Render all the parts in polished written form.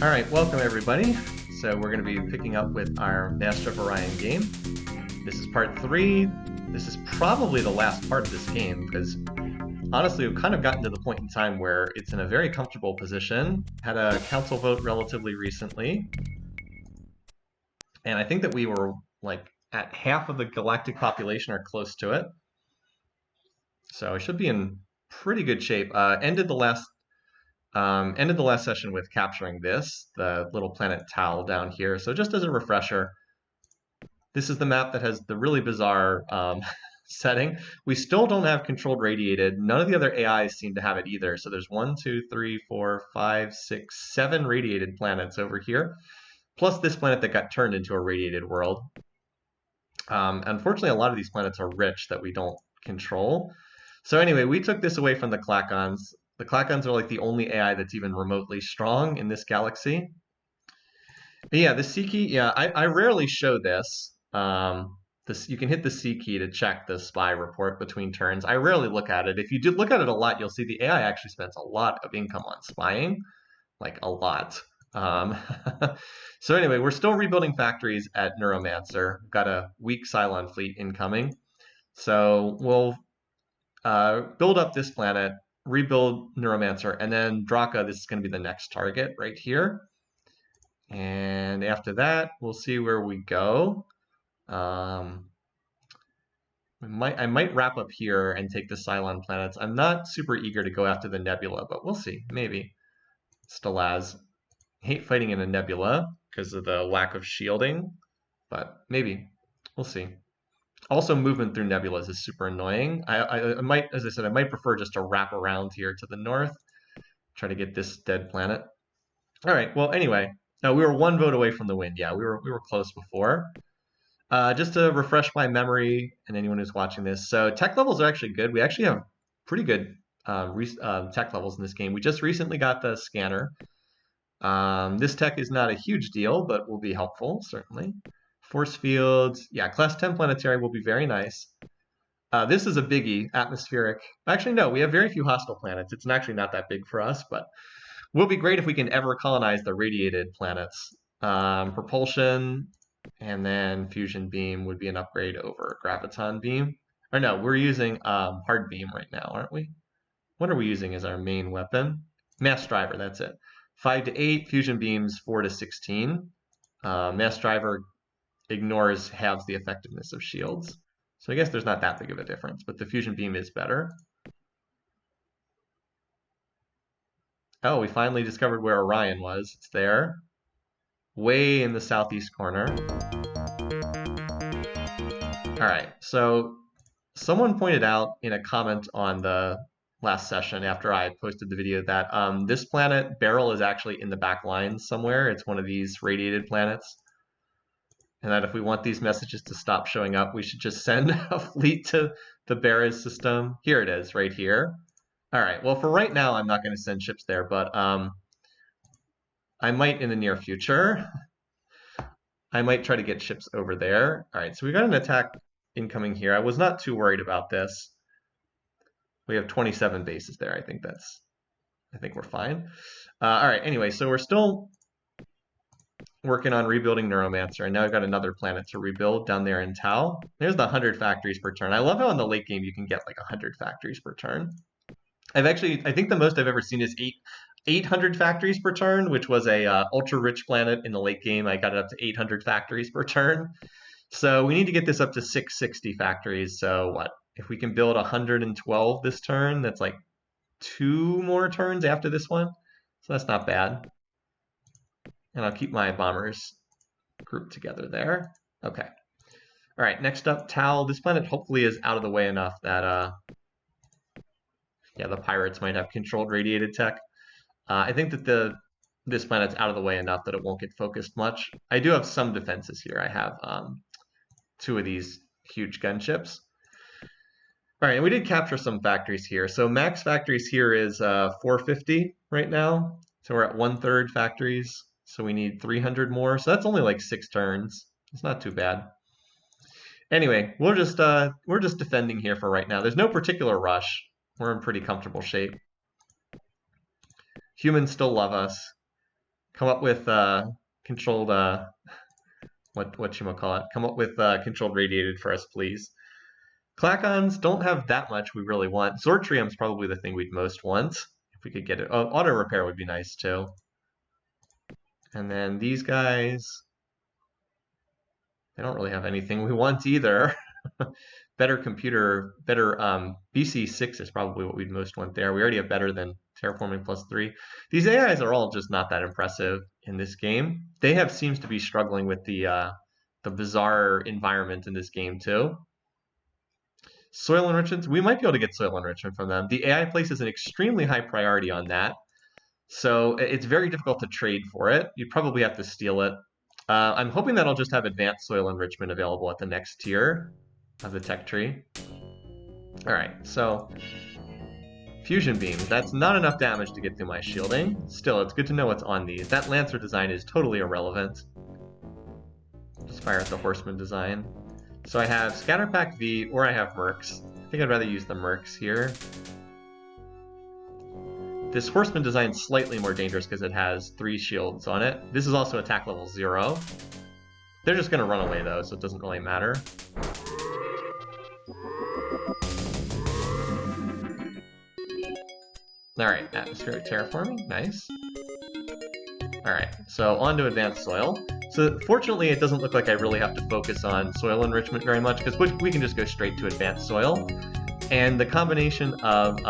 All right, welcome everybody. So we're going to be picking up with our Master of Orion game. This is part 3. This is probably the last part of this game because honestly we've kind of gotten to the point in time where it's in a very comfortable position. Had a council vote relatively recently. And I think that we were like at half of the galactic population or close to it. So it should be in pretty good shape. Ended the last session with capturing the little planet Tal down here. So just as a refresher, this is the map that has the really bizarre setting. We still don't have controlled radiated. None of the other AIs seem to have it either. So there's 1, 2, 3, 4, 5, 6, 7 radiated planets over here, plus this planet that got turned into a radiated world. Unfortunately, a lot of these planets are rich that we don't control. So anyway, we took this away from the Klakons. The Klakons are like the only AI that's even remotely strong in this galaxy. But yeah, the C key, yeah, I rarely show this. You can hit the C key to check the spy report between turns. I rarely look at it. If you do look at it a lot, you'll see the AI actually spends a lot of income on spying, like a lot. So anyway, we're still rebuilding factories at Neuromancer. We've got a weak Cylon fleet incoming. So we'll build up this planet, rebuild Neuromancer, and then Draka, this is going to be the next target right here. And after that, we'll see where we go. I might wrap up here and take the Cylon planets. I'm not super eager to go after the Nebula, but we'll see. Maybe. Stelaz. Hate fighting in a Nebula because of the lack of shielding, but maybe. We'll see. Also, movement through nebulas is super annoying. I might, as I said, I might prefer just to wrap around here to the north, try to get this dead planet. All right. Well, anyway, we were 1 vote away from the win. Yeah, we were close before. Just to refresh my memory and anyone who's watching this, so tech levels are actually good. We actually have pretty good tech levels in this game. We just recently got the scanner. This tech is not a huge deal, but will be helpful, certainly. Force fields, yeah, class 10 planetary will be very nice. This is a biggie, atmospheric. Actually, no, we have very few hostile planets. It's actually not that big for us, but will be great if we can ever colonize the radiated planets. Propulsion, and then fusion beam would be an upgrade over graviton beam. Or no, we're using hard beam right now, aren't we? What are we using as our main weapon? Mass driver, that's it. 5 to 8, fusion beams 4 to 16. Mass driver halves the effectiveness of shields. So I guess there's not that big of a difference, but the fusion beam is better. Oh, we finally discovered where Orion was. It's there, way in the southeast corner. All right, so someone pointed out in a comment on the last session after I posted the video that this planet, Beryl, is actually in the back lines somewhere. It's one of these radiated planets. And that if we want these messages to stop showing up, we should just send a fleet to the Beres system. Here it is, right here. All right, well, for right now, I'm not going to send ships there, but I might in the near future. I might try to get ships over there. All right, so we got an attack incoming here. I was not too worried about this. We have 27 bases there. I think we're fine. All right, anyway, so we're still working on rebuilding Neuromancer, and now we've got another planet to rebuild down there in Tau. There's the 100 factories per turn. I love how in the late game you can get like 100 factories per turn. I think the most I've ever seen is 800 factories per turn, which was a ultra-rich planet in the late game. I got it up to 800 factories per turn. So we need to get this up to 660 factories. So what? If we can build 112 this turn, that's like 2 more turns after this one. So that's not bad. And I'll keep my bombers grouped together there. Okay. All right, next up, Tal. This planet hopefully is out of the way enough that, yeah, the pirates might have controlled radiated tech. I think that this planet's out of the way enough that it won't get focused much. I do have some defenses here. I have 2 of these huge gunships. All right, and we did capture some factories here. So max factories here is 450 right now. So we're at 1/3 factories. So we need 300 more. So that's only like 6 turns. It's not too bad. Anyway, we're just defending here for right now. There's no particular rush. We're in pretty comfortable shape. Humans still love us. come up with controlled whatchamacallit. Come up with controlled radiated for us, please. Clacons don't have that much we really want. Zortrium's probably the thing we'd most want. If we could get it. Oh, auto repair would be nice too. And then these guys, they don't really have anything we want either. Better computer, better BC6 is probably what we'd most want there. We already have better than terraforming +3. These AIs are all just not that impressive in this game. They have seems to be struggling with the bizarre environment in this game too. Soil enrichment, we might be able to get soil enrichment from them. The AI places an extremely high priority on that. So it's very difficult to trade for it. You probably have to steal it. I'm hoping that I'll just have advanced soil enrichment available at the next tier of the tech tree. All right, so fusion beams. That's not enough damage to get through my shielding. Still, it's good to know what's on these. That Lancer design is totally irrelevant. Just fire at the Horseman design. So I have Scatterpack V, or I have Mercs. I think I'd rather use the Mercs here. This Horseman design is slightly more dangerous because it has 3 shields on it. This is also attack level 0. They're just going to run away though, so it doesn't really matter. Alright, atmospheric terraforming, nice. Alright, so on to advanced soil. So fortunately it doesn't look like I really have to focus on soil enrichment very much, because we can just go straight to advanced soil. And the combination of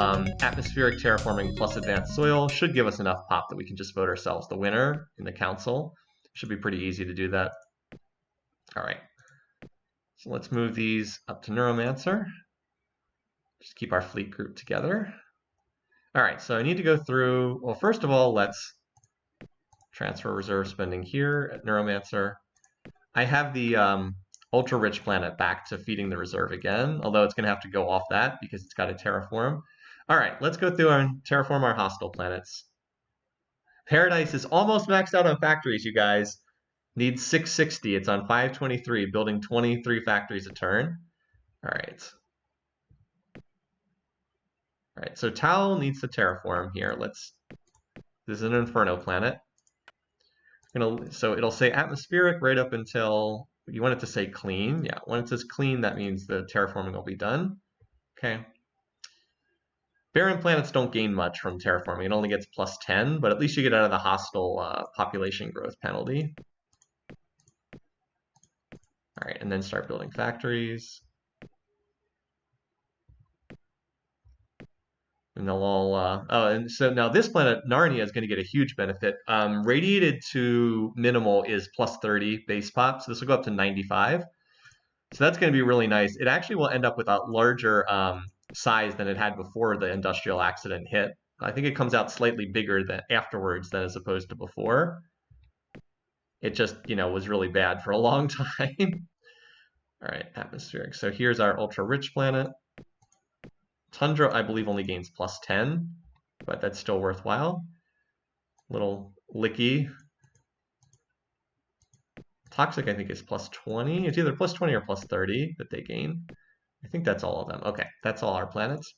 atmospheric terraforming plus advanced soil should give us enough pop that we can just vote ourselves the winner in the council. Should be pretty easy to do that. Alright, so let's move these up to Neuromancer. Just keep our fleet group together. Alright, so I need to go through, well, first of all, let's transfer reserve spending here at Neuromancer. I have the ultra-rich planet back to feeding the reserve again, although it's going to have to go off that because it's got to terraform. Alright, let's go through and terraform our hostile planets. Paradise is almost maxed out on factories, you guys. Needs 660. It's on 523, building 23 factories a turn. Alright. Alright, so Tau needs to terraform here. This is an Inferno planet. So it'll say atmospheric right up until, you want it to say clean. Yeah, when it says clean, that means the terraforming will be done. Okay. Barren planets don't gain much from terraforming. It only gets +10, but at least you get out of the hostile population growth penalty. All right, and then start building factories. And they'll all, oh, and so now this planet, Narnia, is going to get a huge benefit. Radiated to minimal is +30 base pop, so this will go up to 95. So that's going to be really nice. It actually will end up with a larger size than it had before the industrial accident hit. I think it comes out slightly bigger than afterwards than as opposed to before. It just, was really bad for a long time. All right, atmospheric. So here's our ultra-rich planet. Tundra, I believe, only gains +10, but that's still worthwhile. Little licky. Toxic, I think, is +20. It's either +20 or +30 that they gain. I think that's all of them. Okay, that's all our planets.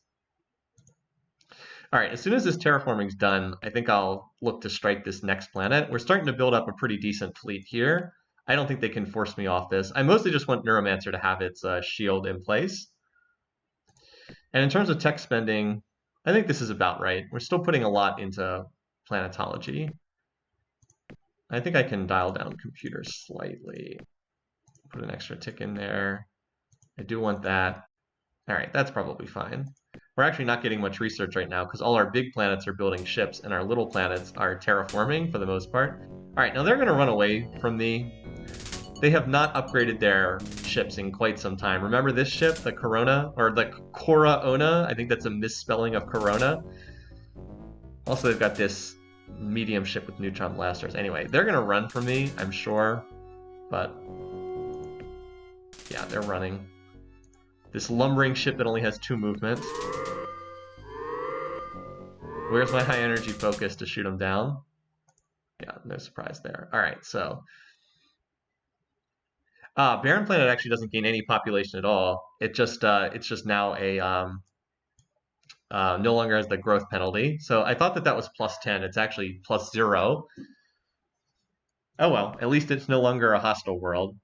All right, as soon as this terraforming's done, I think I'll look to strike this next planet. We're starting to build up a pretty decent fleet here. I don't think they can force me off this. I mostly just want Neuromancer to have its shield in place. And in terms of tech spending, I think this is about right. We're still putting a lot into planetology. I think I can dial down computers slightly. Put an extra tick in there. I do want that. All right, that's probably fine. We're actually not getting much research right now because all our big planets are building ships and our little planets are terraforming for the most part. All right, now they're going to run away from me. They have not upgraded their ships in quite some time. Remember this ship, the Corona, or the Coraona? I think that's a misspelling of Corona. Also, they've got this medium ship with neutron blasters. Anyway, they're going to run from me, I'm sure. But, yeah, they're running. This lumbering ship that only has 2 movements. Where's my high energy focus to shoot them down? Yeah, no surprise there. All right, so... Barren Planet actually doesn't gain any population at all. It's just now a no longer has the growth penalty. So I thought that was +10. It's actually +0. Oh well, at least it's no longer a hostile world.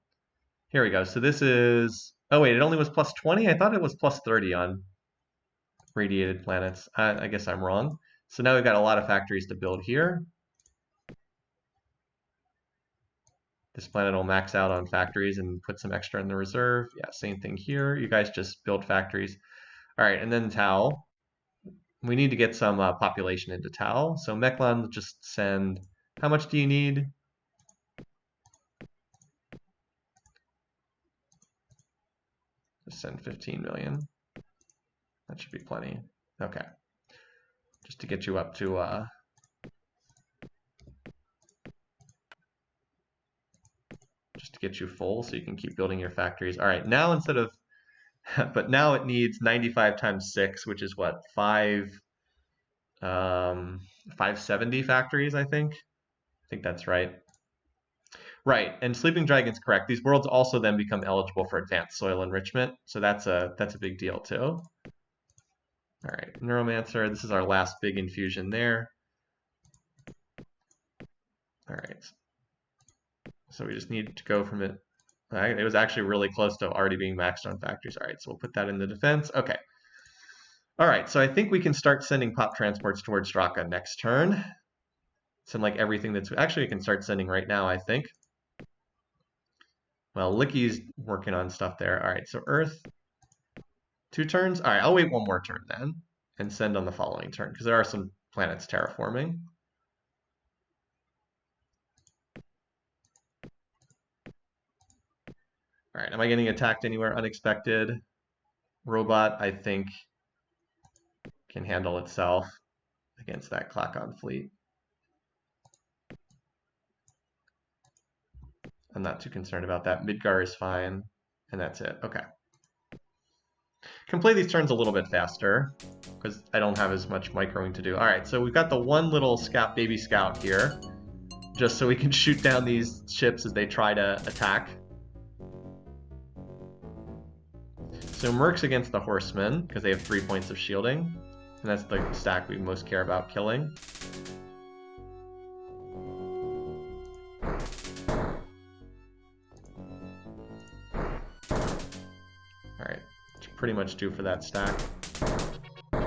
Here we go. So this is... Oh wait, it only was plus 20? I thought it was plus 30 on radiated planets. I guess I'm wrong. So now we've got a lot of factories to build here. This planet will max out on factories and put some extra in the reserve. Yeah, same thing here. You guys just build factories. All right, and then Tau. We need to get some population into Tau. So Meklars, just send... How much do you need? Just send 15 million. That should be plenty. Okay. Just to get you up to... just to get you full so you can keep building your factories. All right, now instead of... but now it needs 95 times 6, which is what? 570 factories, I think. I think that's right. Right, and Sleeping Dragon's correct. These worlds also then become eligible for advanced soil enrichment, so that's a big deal too. All right, Neuromancer, this is our last big infusion there. All right, so we just need to go from it. It was actually really close to already being maxed on factories. All right, so we'll put that in the defense. Okay. All right, so I think we can start sending pop transports towards Draka next turn. Send like everything that's... Actually, we can start sending right now, I think. Well, Licky's working on stuff there. All right, so Earth, 2 turns. All right, I'll wait one more turn then and send on the following turn because there are some planets terraforming. All right, am I getting attacked anywhere unexpected? Robot, I think, can handle itself against that Klakon fleet. I'm not too concerned about that. Midgar is fine, and that's it. Okay. Can play these turns a little bit faster because I don't have as much microing to do. All right, so we've got the one little scout, baby scout here, just so we can shoot down these ships as they try to attack. So Mercs against the Horsemen because they have 3 points of shielding, and that's the stack we most care about killing. All right, should pretty much do for that stack. All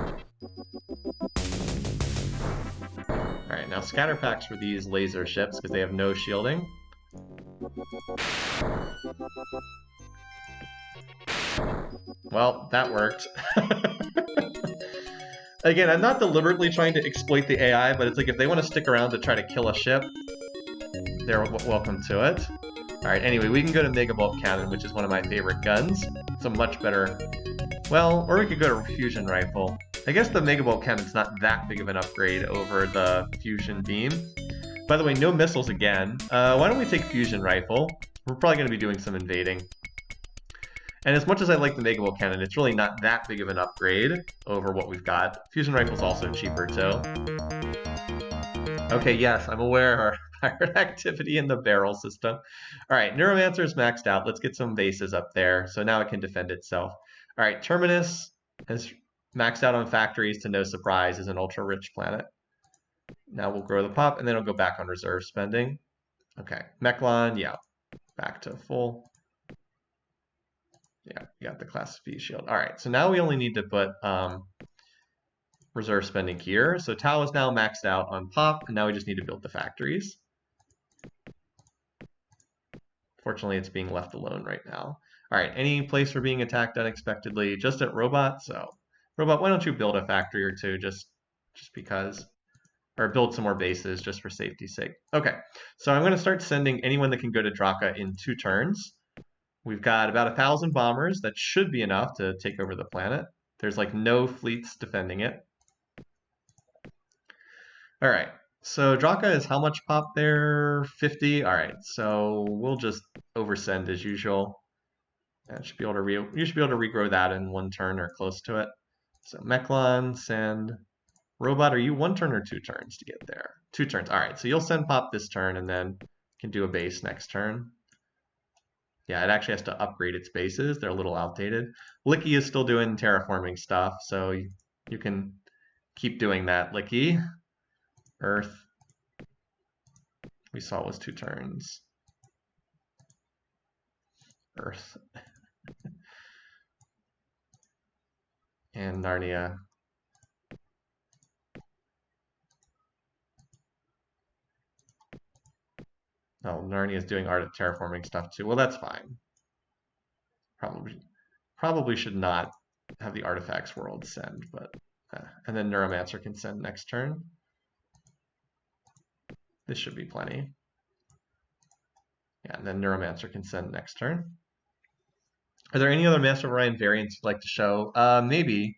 right, now scatter packs for these laser ships because they have no shielding. Well, that worked. Again, I'm not deliberately trying to exploit the AI, but it's like if they want to stick around to try to kill a ship, they're welcome to it. Alright, anyway, we can go to Megabolt Cannon, which is one of my favorite guns. It's a much better... Well, or we could go to Fusion Rifle. I guess the Megabolt Cannon's not that big of an upgrade over the Fusion Beam. By the way, no missiles again. Why don't we take Fusion Rifle? We're probably going to be doing some invading. And as much as I like the Megabolt Cannon, it's really not that big of an upgrade over what we've got. Fusion Rifle's also cheaper, too. Okay, yes, I'm aware of pirate activity in the barrel system. All right, Neuromancer's maxed out. Let's get some bases up there, so now it can defend itself. All right, Terminus is maxed out on factories to no surprise, is an ultra-rich planet. Now we'll grow the pop, and then it'll go back on reserve spending. Okay, Meklars, yeah, back to full. Yeah, you got the Class V shield. All right, so now we only need to put reserve spending here. So Tau is now maxed out on pop, and now we just need to build the factories. Fortunately, it's being left alone right now. All right, any place for being attacked unexpectedly? Just at Robot. So Robot, why don't you build a factory or two just because? Or build some more bases just for safety's sake. Okay, so I'm going to start sending anyone that can go to Draka in 2 turns. We've got about 1,000 bombers. That should be enough to take over the planet. There's like no fleets defending it. All right, so Draka is how much pop there? 50. All right, so we'll just oversend as usual. And should be able to you should be able to regrow that in 1 turn or close to it. So Meklars, send. Robot, are you 1 turn or 2 turns to get there? 2 turns. All right, so you'll send pop this turn and then can do a base next turn. Yeah, it actually has to upgrade its bases. They're a little outdated. Licky is still doing terraforming stuff, so you can keep doing that, Licky. Earth. we saw was 2 turns. Earth. And Narnia. Oh, Narnia is doing art of terraforming stuff too. Well, that's fine. Probably should not have the artifacts world send, but and then Neuromancer can send next turn. This should be plenty. Yeah, and then Neuromancer can send next turn. Are there any other Master of Orion variants you'd like to show? Maybe.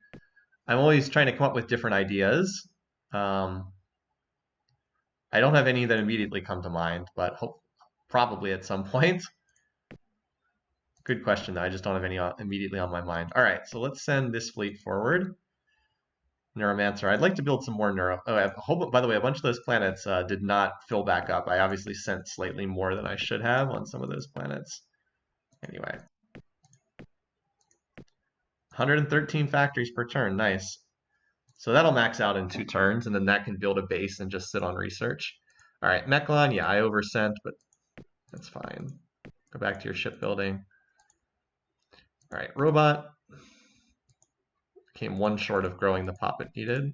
I'm always trying to come up with different ideas. I don't have any that immediately come to mind, but probably at some point. Good question, though. I just don't have any immediately on my mind. All right, so let's send this fleet forward. Neuromancer. I'd like to build some more Neuro. Oh, by the way, a bunch of those planets did not fill back up. I obviously sent slightly more than I should have on some of those planets. Anyway. 113 factories per turn. Nice. So that'll max out in 2 turns, and then that can build a base and just sit on research. All right, Meklars, yeah, I oversent, but that's fine. Go back to your shipbuilding. All right, Robot. Came 1 short of growing the pop it needed.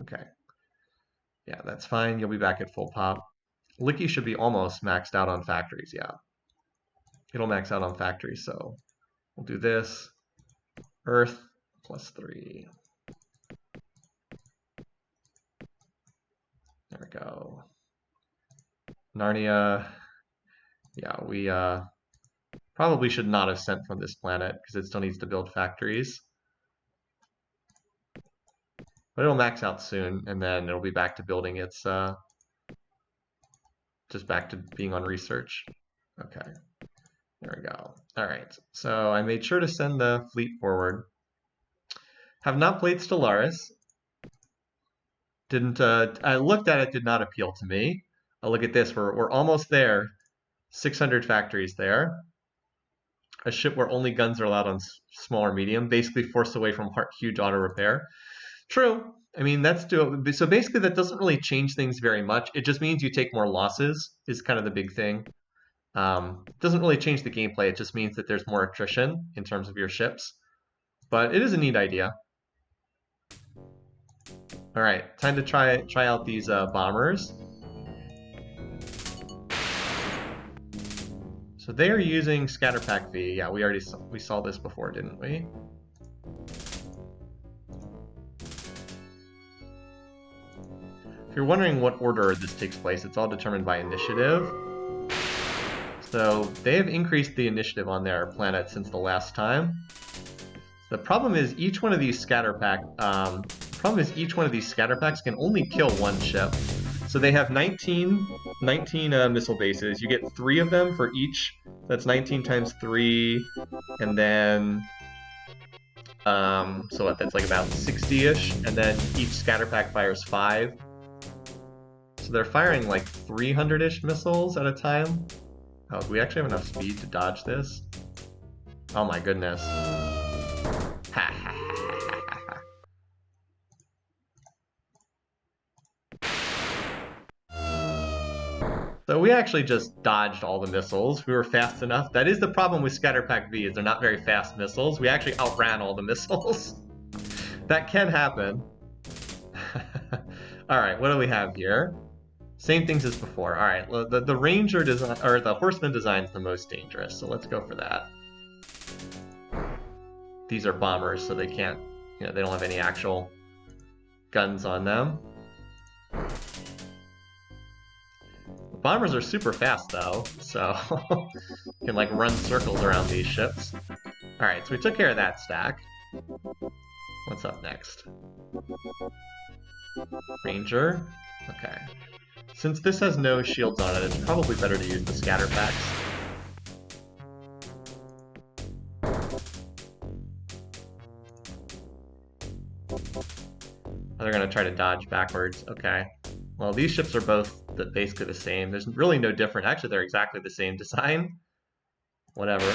Okay. Yeah, that's fine. You'll be back at full pop. Licky should be almost maxed out on factories, yeah. It'll max out on factories, so we'll do this. Earth +3. There we go. Narnia. Yeah, we probably should not have sent from this planet because it still needs to build factories. But it'll max out soon, and then it'll be back to building its, just back to being on research. Okay, there we go. All right, so I made sure to send the fleet forward. Have not played Stellaris. Didn't, I looked at it, did not appeal to me. Look at this, we're almost there. 600 factories there. A ship where only guns are allowed on small or medium, basically forced away from huge auto repair. True. I mean, that's doable. So basically that doesn't really change things very much. It just means you take more losses is kind of the big thing. Doesn't really change the gameplay. It just means that there's more attrition in terms of your ships. But it is a neat idea. All right, time to try out these bombers. So they are using Scatterpack V. Yeah, we saw this before, didn't we? If you're wondering what order this takes place, it's all determined by initiative. So they have increased the initiative on their planet since the last time. The problem is each one of these scatterpacks can only kill 1 ship. So they have 19 missile bases. You get 3 of them for each. That's 19 times 3, and then so what? That's like about 60-ish, and then each scatterpack fires 5. So they're firing like 300-ish missiles at a time. Oh, do we actually have enough speed to dodge this? Oh my goodness. Ha ha ha ha ha. So we actually just dodged all the missiles. We were fast enough. That is the problem with Scatterpack V, is they're not very fast missiles. We actually outran all the missiles. That can happen. All right, what do we have here? Same things as before. All right, the Ranger design, or the Horseman design is the most dangerous, so let's go for that. These are bombers, so they can't, they don't have any actual guns on them. The bombers are super fast though, so you can like run circles around these ships. All right, so we took care of that stack. What's up next? Ranger. Okay. Since this has no shields on it, it's probably better to use the scatter packs. They're going to try to dodge backwards. Okay. Well, these ships are both basically the same. There's really no different. Actually, they're exactly the same design. Whatever.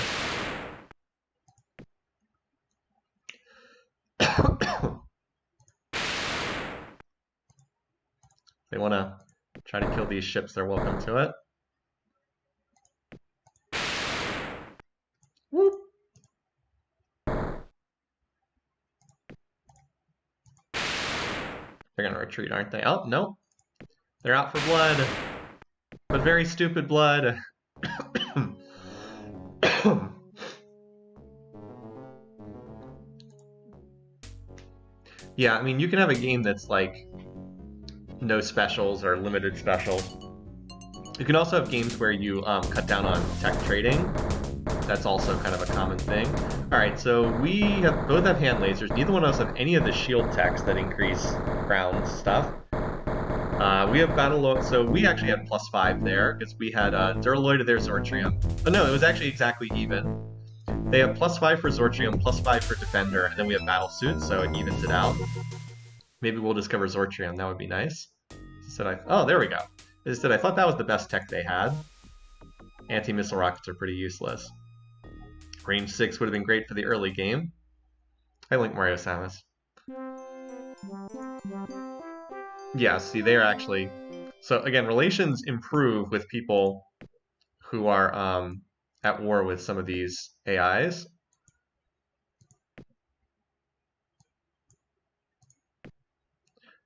They want to Try to kill these ships, they're welcome to it. Whoop. They're gonna retreat, aren't they? Oh, no. They're out for blood. But very stupid blood. Yeah, I mean, you can have a game that's like no specials or limited specials. You can also have games where you cut down on tech trading. That's also kind of a common thing. All right, so we both have hand lasers. Neither one of us have any of the shield techs that increase ground stuff. We have battle load, so we actually had +5 there because we had Duraloid of their Zortrium. Oh no, it was actually exactly even. They have +5 for Zortrium, +5 for Defender, and then we have battle suits, so it evens it out. Maybe we'll discover Zortrium. That would be nice. Oh, there we go. Instead, I thought that was the best tech they had. Anti-missile rockets are pretty useless. Range 6 would have been great for the early game. I like Mario Samus. Yeah, see, they're actually... So, again, relations improve with people who are at war with some of these AIs.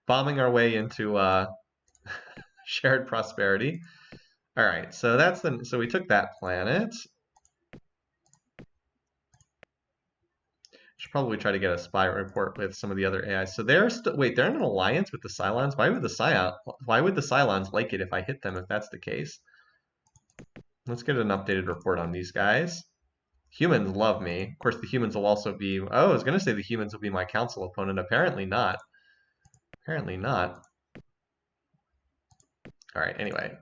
Bombing our way into shared prosperity. All right, so so we took that planet. Should probably try to get a spy report with some of the other AIs. So they're wait, they're in an alliance with the Cylons. Why would the Cylons like it if I hit them? If that's the case, let's get an updated report on these guys. Humans love me. Of course, the humans will also be. Oh, I was gonna say the humans will be my council opponent. Apparently not. Apparently not. All right. Anyway,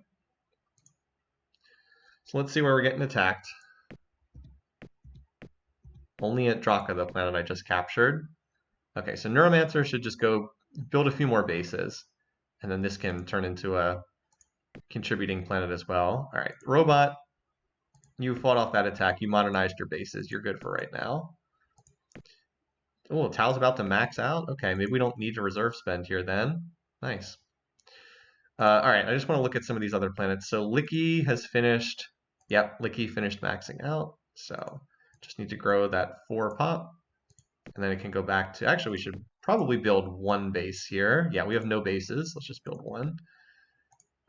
so let's see where we're getting attacked. Only at Draka, the planet I just captured. Okay, so Neuromancer should just go build a few more bases, and then this can turn into a contributing planet as well. All right, Robot, you fought off that attack. You modernized your bases. You're good for right now. Oh, Tao's about to max out. Okay, maybe we don't need to reserve spend here then. Nice. All right, I just want to look at some of these other planets. So Licky has finished. Yep, Licky finished maxing out. So just need to grow that 4 pop. And then it can go back to, actually, we should probably build 1 base here. Yeah, we have no bases. Let's just build 1.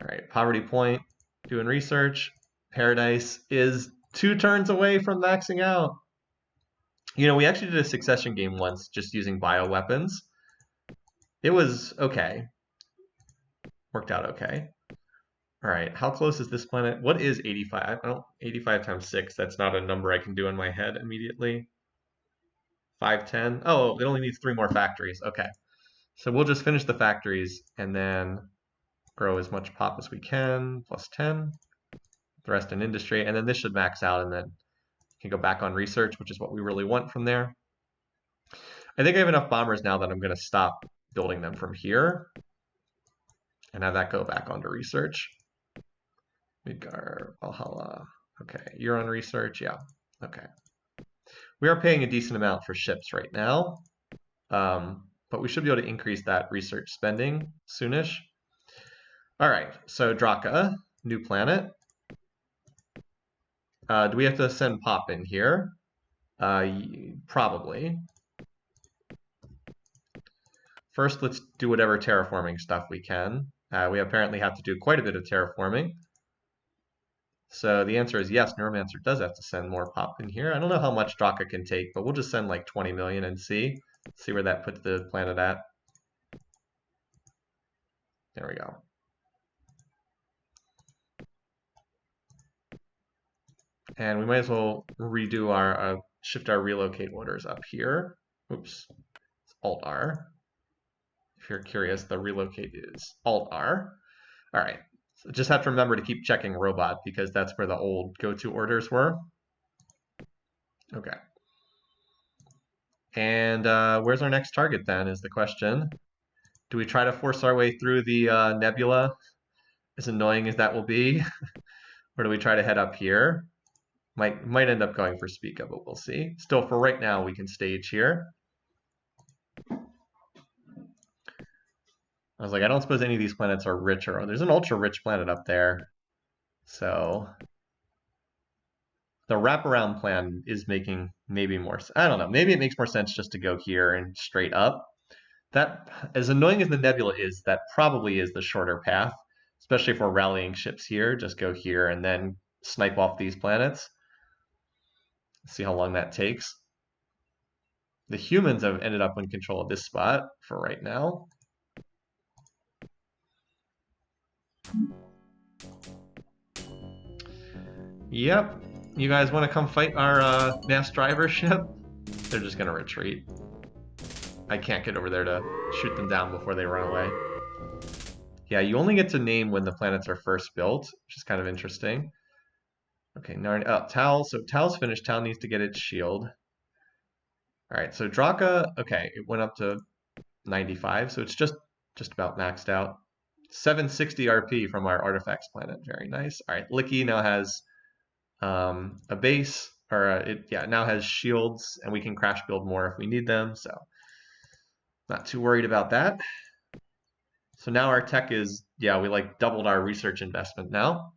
All right, Poverty Point, doing research. Paradise is 2 turns away from maxing out. You know, we actually did a succession game once just using bioweapons. It was okay. Worked out okay. All right, how close is this planet? What is 85? I don't, 85 times 6, that's not a number I can do in my head immediately. 510. Oh, it only needs 3 more factories. Okay. So we'll just finish the factories and then grow as much pop as we can, +10. The rest in industry, and then this should max out, and then can go back on research, which is what we really want from there. I think I have enough bombers now that I'm going to stop building them from here and have that go back onto research. Midgar, Valhalla. Okay, you're on research. Yeah. Okay. We are paying a decent amount for ships right now, but we should be able to increase that research spending soonish. All right, so Draka, new planet. Do we have to send Pop in here? Probably. First, let's do whatever terraforming stuff we can. We apparently have to do quite a bit of terraforming. So the answer is yes, Neuromancer does have to send more Pop in here. I don't know how much Draka can take, but we'll just send like 20 million and see where that puts the planet at. There we go. And we might as well redo our, shift our relocate orders up here. Oops, it's Alt-R. If you're curious, the relocate is Alt-R. All right, so just have to remember to keep checking robot because that's where the old go-to orders were. Okay. And where's our next target then is the question. Do we try to force our way through the nebula, as annoying as that will be? Or do we try to head up here? Might end up going for Spica, but we'll see. Still, for right now, we can stage here. I was like, I don't suppose any of these planets are richer. Oh, there's an ultra-rich planet up there. So the wraparound plan is making maybe more. I don't know. Maybe it makes more sense just to go here and straight up. That, as annoying as the nebula is, that probably is the shorter path, especially if we're rallying ships here. Just go here and then snipe off these planets. See how long that takes. The humans have ended up in control of this spot for right now. Yep. You guys want to come fight our mass driver ship? They're just going to retreat. I can't get over there to shoot them down before they run away. Yeah, you only get to name when the planets are first built, which is kind of interesting. Okay, Tal. So Tal's finished. Tal needs to get its shield. All right, so Draka, okay, it went up to 95, so it's just about maxed out. 760 RP from our artifacts planet, very nice. All right, Licky now has a base, or it now has shields, and we can crash build more if we need them, so not too worried about that. So now our tech is, we like doubled our research investment now.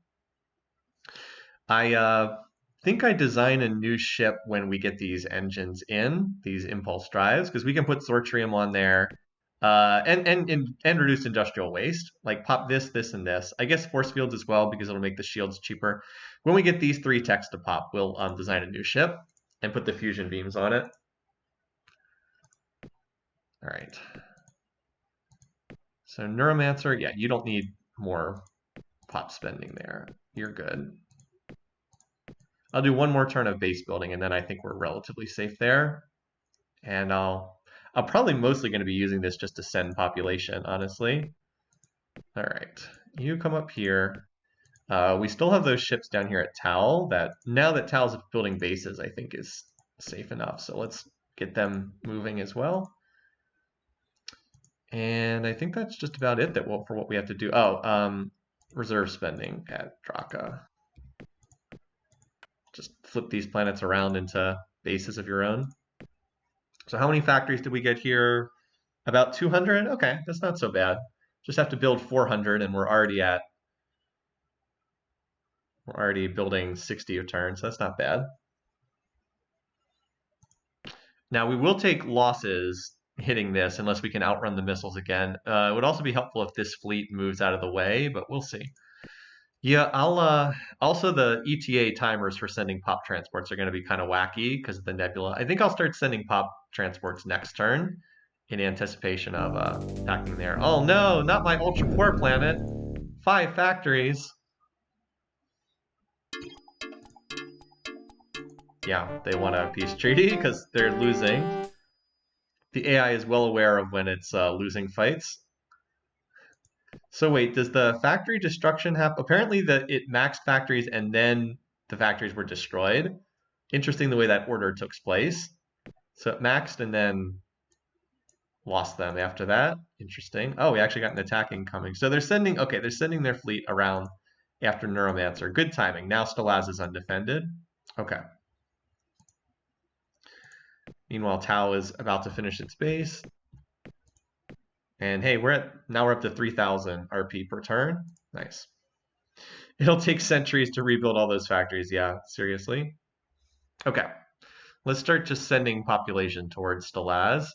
I think I design a new ship when we get these engines in, these impulse drives, because we can put sortrium on there, and reduce industrial waste. Like pop this, and this. I guess force fields as well because it'll make the shields cheaper. When we get these 3 techs to pop, we'll design a new ship and put the fusion beams on it. All right. So Neuromancer, you don't need more pop spending there. You're good. I'll do one more turn of base building, and then I think we're relatively safe there. And I'm probably mostly going to be using this just to send population, honestly. All right, you come up here. We still have those ships down here at Tal that, now that Tal's building bases, I think is safe enough. So let's get them moving as well. And I think that's just about it for what we have to do. Oh, reserve spending at Draka. Just flip these planets around into bases of your own. So how many factories did we get here? About 200? Okay, that's not so bad. Just have to build 400, and we're already building 60 a turn, so that's not bad. Now we will take losses hitting this unless we can outrun the missiles again. It would also be helpful if this fleet moves out of the way, but we'll see. Yeah, I'll also the ETA timers for sending pop transports are going to be kind of wacky because of the nebula. I think I'll start sending pop transports next turn in anticipation of attacking there. Oh no, not my ultra poor planet. 5 factories. Yeah, they want a peace treaty because they're losing. The AI is well aware of when it's losing fights. So wait, does the factory destruction happen? Apparently it maxed factories and then the factories were destroyed. Interesting the way that order took place. So it maxed and then lost them after that. Interesting. Oh, we actually got an attack incoming. So they're sending their fleet around after Neuromancer. Good timing. Now Stelaz is undefended. Okay. Meanwhile, Tau is about to finish its base. And hey, now we're up to 3,000 RP per turn. Nice. It'll take centuries to rebuild all those factories. Yeah, seriously. Okay, let's start just sending population towards Stelaz.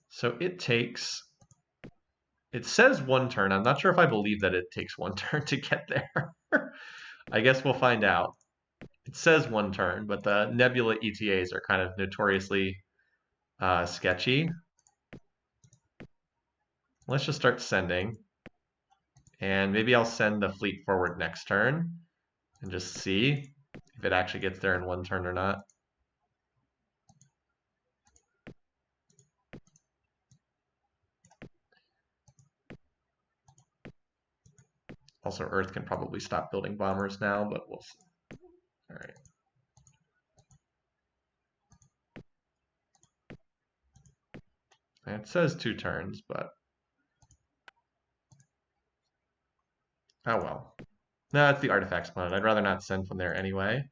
So it says 1 turn. I'm not sure if I believe that it takes 1 turn to get there. I guess we'll find out. It says 1 turn, but the nebula ETAs are kind of notoriously sketchy. Let's just start sending. And maybe I'll send the fleet forward next turn and just see if it actually gets there in 1 turn or not. Also, Earth can probably stop building bombers now, but we'll see. All right. And it says 2 turns, but oh well. No, it's the artifacts planet. I'd rather not send from there anyway.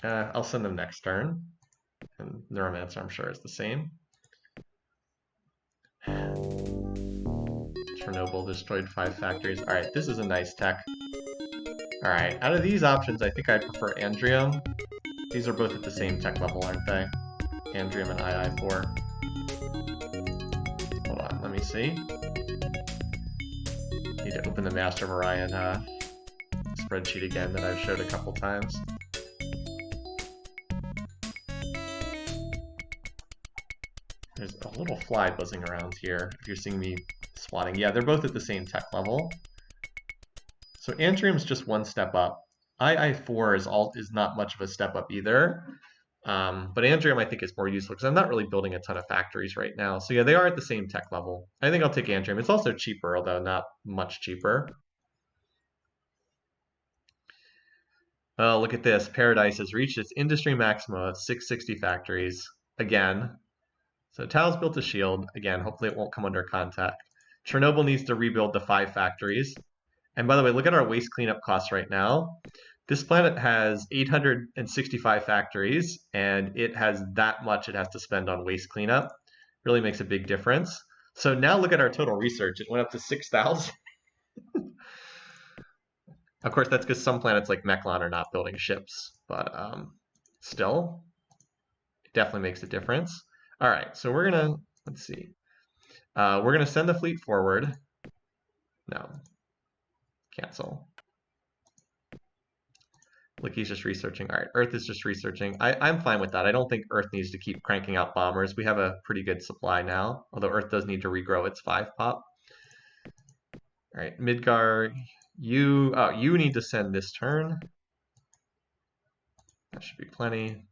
I'll send them next turn. And Neuromancer, I'm sure, is the same. Chernobyl destroyed 5 factories. Alright, this is a nice tech. Alright, out of these options, I think I prefer Andrium. These are both at the same tech level, aren't they? Andrium and II4. Hold on, let me see. Need to open the Master of Orion spreadsheet again that I've showed a couple times. There's a little fly buzzing around here, if you're seeing me swatting. Yeah, they're both at the same tech level. So Andrium's just one step up. II4 is not much of a step up either. But Andrium I think is more useful because I'm not really building a ton of factories right now. So yeah, they are at the same tech level. I think I'll take Andrium. It's also cheaper, although not much cheaper. Oh, look at this. Paradise has reached its industry maximum of 660 factories. Again. So Tao's built a shield. Again, hopefully it won't come under contact. Chernobyl needs to rebuild the 5 factories. And by the way, look at our waste cleanup costs right now. This planet has 865 factories, and it has that much it has to spend on waste cleanup. Really makes a big difference. So now look at our total research. It went up to 6,000. Of course, that's because some planets like Meklars are not building ships, but still, it definitely makes a difference. All right, so we're gonna, let's see. We're gonna send the fleet forward. No, cancel. Look, he's just researching. All right, Earth is just researching. I'm fine with that. I don't think Earth needs to keep cranking out bombers. We have a pretty good supply now, although Earth does need to regrow its 5 pop. All right, Midgar, you need to send this turn. That should be plenty.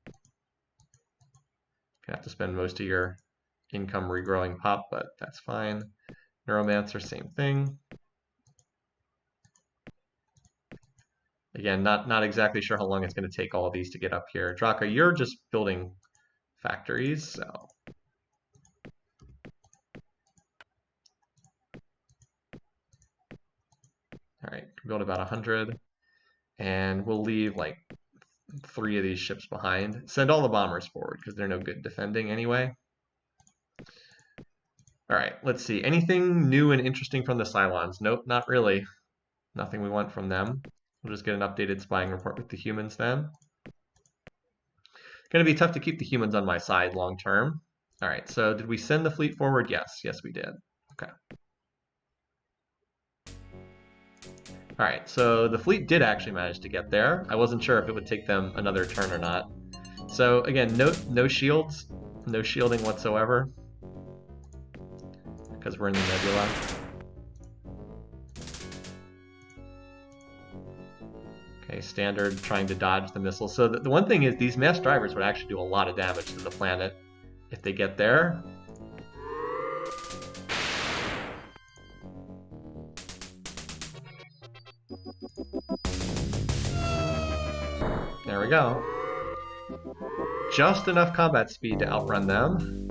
Gonna have to spend most of your income regrowing pop, but that's fine. Neuromancer, same thing. Again, not exactly sure how long it's going to take all of these to get up here. Draka, you're just building factories, so. All right, build about 100. And we'll leave like 3 of these ships behind. Send all the bombers forward because they're no good defending anyway. All right, let's see. Anything new and interesting from the Cylons? Nope, not really. Nothing we want from them. We'll just get an updated spying report with the humans then. Going to be tough to keep the humans on my side long term. All right, so did we send the fleet forward? Yes, we did. Okay. All right, so the fleet did actually manage to get there. I wasn't sure if it would take them another turn or not. So again, no shields, no shielding whatsoever, because we're in the nebula. Okay, standard trying to dodge the missiles. So the one thing is these mass drivers would actually do a lot of damage to the planet if they get there. There we go. Just enough combat speed to outrun them.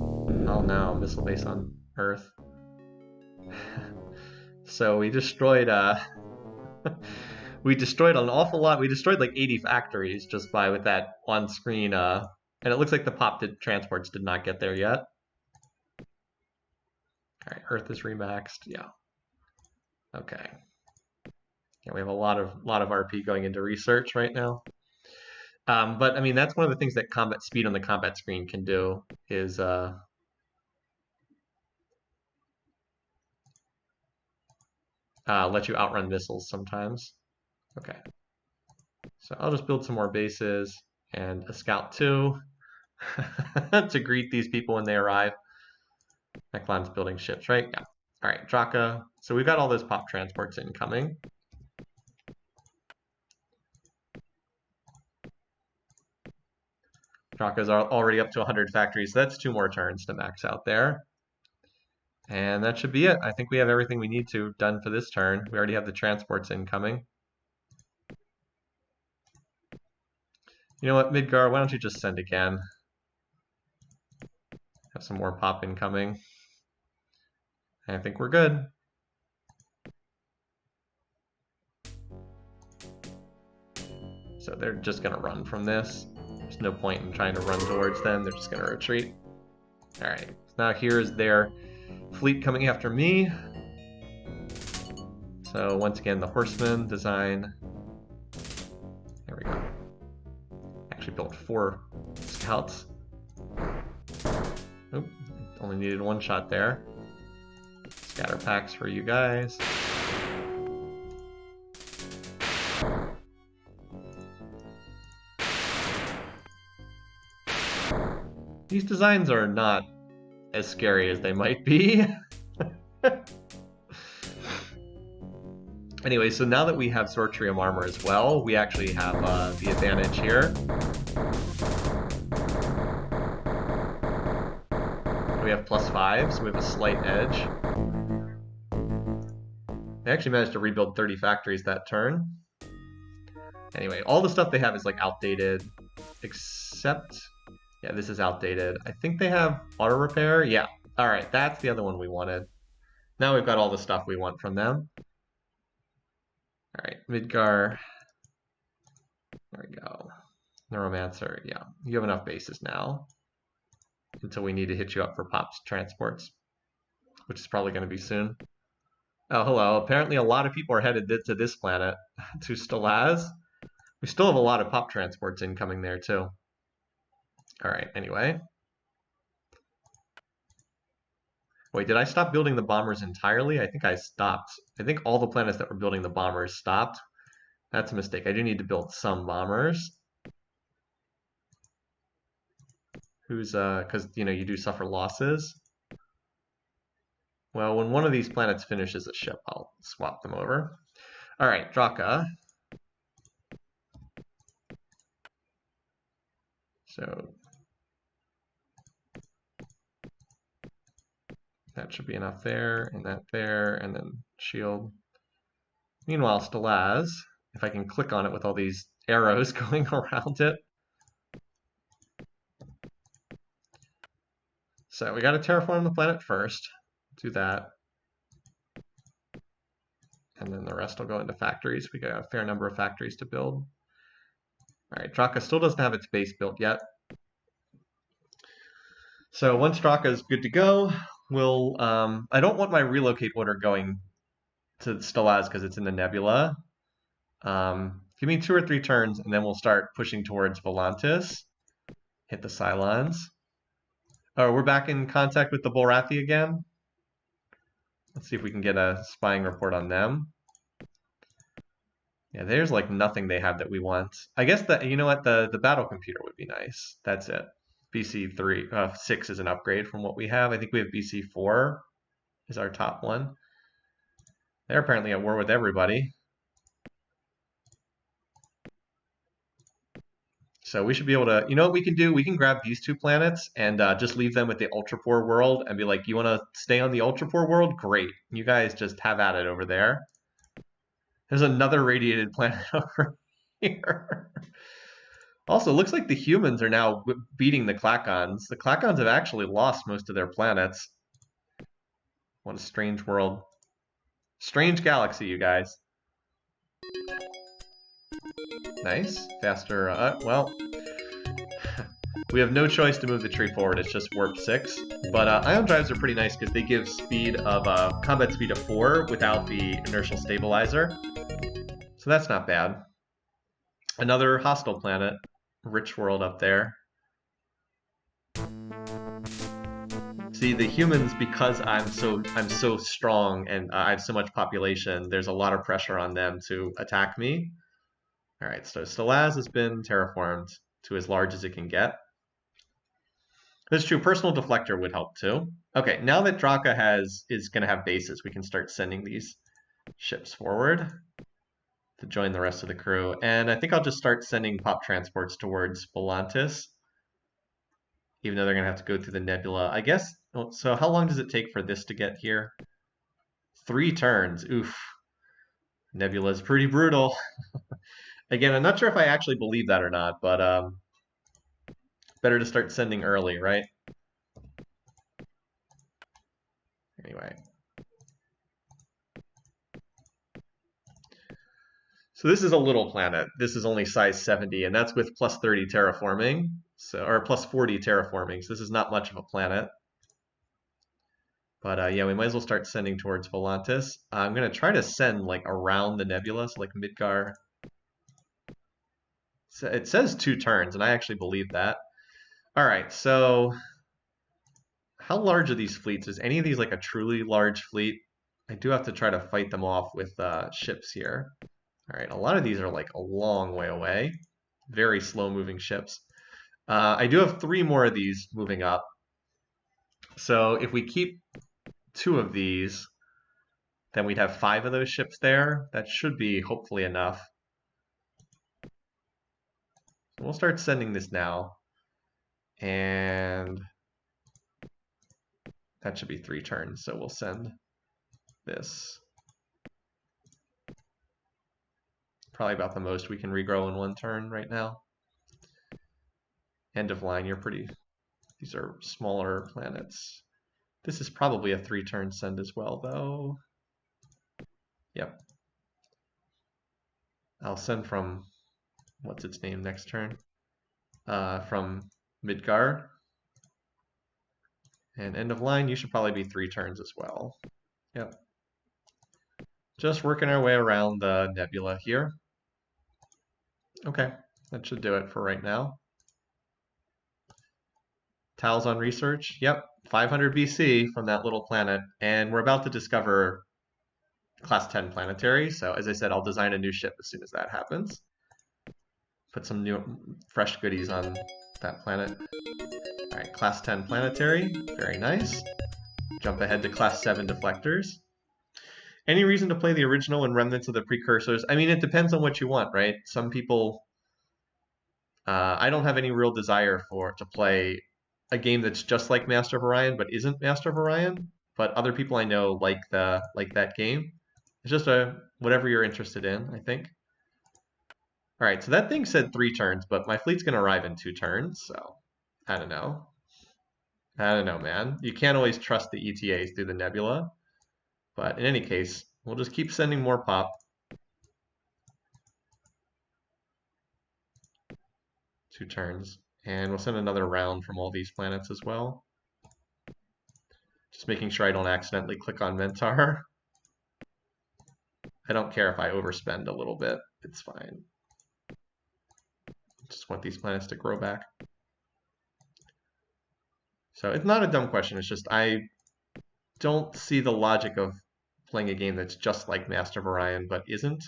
Oh no, missile base on Earth. So we destroyed we destroyed an awful lot. We destroyed like 80 factories just with that on screen and it looks like the transports did not get there yet. All right, Earth is remaxed. Yeah. Okay. Yeah, we have a lot of RP going into research right now. But I mean, that's one of the things that combat speed on the combat screen can do is let you outrun missiles sometimes. Okay. So I'll just build some more bases and a scout too to greet these people when they arrive. Meklars building ships, right? Yeah. All right, Draka. So we've got all those pop transports incoming. Draka's already up to 100 factories. So that's 2 more turns to max out there. And that should be it. I think we have everything we need to done for this turn. We already have the transports incoming. You know what, Midgar, why don't you just send again? Have some more pop incoming. And I think we're good. So they're just going to run from this. There's no point in trying to run towards them. They're just going to retreat. All right. Now here's their fleet coming after me. So once again, the horseman design. There we go. Actually built 4 scouts. Oop, only needed 1 shot there. Scatter packs for you guys. These designs are not as scary as they might be. Anyway, so now that we have Sortrium armor as well, we actually have the advantage here. We have +5, so we have a slight edge. They actually managed to rebuild 30 factories that turn. Anyway, all the stuff they have is like outdated, except, yeah, this is outdated. I think they have auto repair. Yeah, all right, that's the other one we wanted. Now we've got all the stuff we want from them. All right, Midgar. There we go. Neuromancer, yeah, you have enough bases now until we need to hit you up for pops transports, which is probably going to be soon. Oh, hello. Apparently a lot of people are headed to this planet, to Stelaz. We still have a lot of pop transports incoming there, too. All right, anyway. Wait, did I stop building the bombers entirely? I think I stopped. I think all the planets that were building the bombers stopped. That's a mistake. I do need to build some bombers. Because, you know, you do suffer losses. Well, when one of these planets finishes a ship, I'll swap them over. All right, Draka. So that should be enough there, and then shield. Meanwhile, Stelaz, if I can click on it with all these arrows going around it. So we got to terraform the planet first. Do that. And then the rest will go into factories. We got a fair number of factories to build. All right, Draka still doesn't have its base built yet. So once Draka is good to go, we'll... I don't want my relocate order going to Stelaz because it's in the nebula. Give me 2 or 3 turns, and then we'll start pushing towards Volantis. Hit the Cylons. Oh, we're back in contact with the Bolrathi again. Let's see if we can get a spying report on them. Yeah, there's like nothing they have that we want. I guess that, you know what, the battle computer would be nice. That's it. BC 6 is an upgrade from what we have. I think we have BC 4 is our top one. They're apparently at war with everybody. So we should be able to, you know what we can do? We can grab these 2 planets and just leave them with the ultra poor world and be like, you want to stay on the ultra poor world? Great. You guys just have at it over there. There's another radiated planet over here. Also, it looks like the humans are now beating the Klakons. The Klakons have actually lost most of their planets. What a strange world. Strange galaxy, you guys. Nice. Faster. Well, we have no choice to move the tree forward. It's just warp 6. But ion drives are pretty nice because they give speed of combat speed of 4 without the inertial stabilizer. So that's not bad. Another hostile planet. Rich world up there. See, the humans, because I'm so strong and I have so much population, there's a lot of pressure on them to attack me. All right, so Stelaz has been terraformed to as large as it can get. That's true. Personal deflector would help too. Okay, now that Draka is going to have bases, we can start sending these ships forward to join the rest of the crew. And I think I'll just start sending pop transports towards Volantis, even though they're going to have to go through the nebula. I guess, so how long does it take for this to get here? 3 turns. Oof. Nebula's pretty brutal. Again, I'm not sure if I actually believe that or not, but better to start sending early, right? Anyway. So this is a little planet. This is only size 70, and that's with plus 30 terraforming, so or plus 40 terraforming. So this is not much of a planet. But yeah, we might as well start sending towards Volantis. I'm gonna try to send like around the nebula, so like Midgar. So it says 2 turns, and I actually believe that. All right, so how large are these fleets? Is any of these like a truly large fleet? I do have to try to fight them off with ships here. All right, a lot of these are like a long way away. Very slow moving ships. I do have 3 more of these moving up. So if we keep 2 of these, then we'd have 5 of those ships there. That should be hopefully enough. So we'll start sending this now. And that should be 3 turns. So we'll send this. Probably about the most we can regrow in 1 turn right now. End of line, you're pretty... These are smaller planets. This is probably a 3-turn send as well, though. Yep. I'll send from... What's its name next turn? From Midgar. And end of line, you should probably be 3 turns as well. Yep. Just working our way around the nebula here. Okay, that should do it for right now. Towels on research. Yep, 500 BC from that little planet. And we're about to discover class 10 planetary. So as I said, I'll design a new ship as soon as that happens. Put some new fresh goodies on that planet. All right, class 10 planetary. Very nice. Jump ahead to class 7 deflectors. Any reason to play the original and remnants of the precursors? I mean, it depends on what you want, right? Some people... I don't have any real desire to play a game that's just like Master of Orion but isn't Master of Orion. But other people I know like that game. It's just whatever you're interested in, I think. All right, so that thing said 3 turns, but my fleet's gonna arrive in 2 turns, so I don't know. I don't know, man. You can't always trust the ETAs through the nebula. But in any case, we'll just keep sending more pop. 2 turns. And we'll send another round from all these planets as well. Just making sure I don't accidentally click on Mentar. I don't care if I overspend a little bit. It's fine. Just want these planets to grow back. So it's not a dumb question. It's just I don't see the logic of playing a game that's just like Master of Orion but isn't.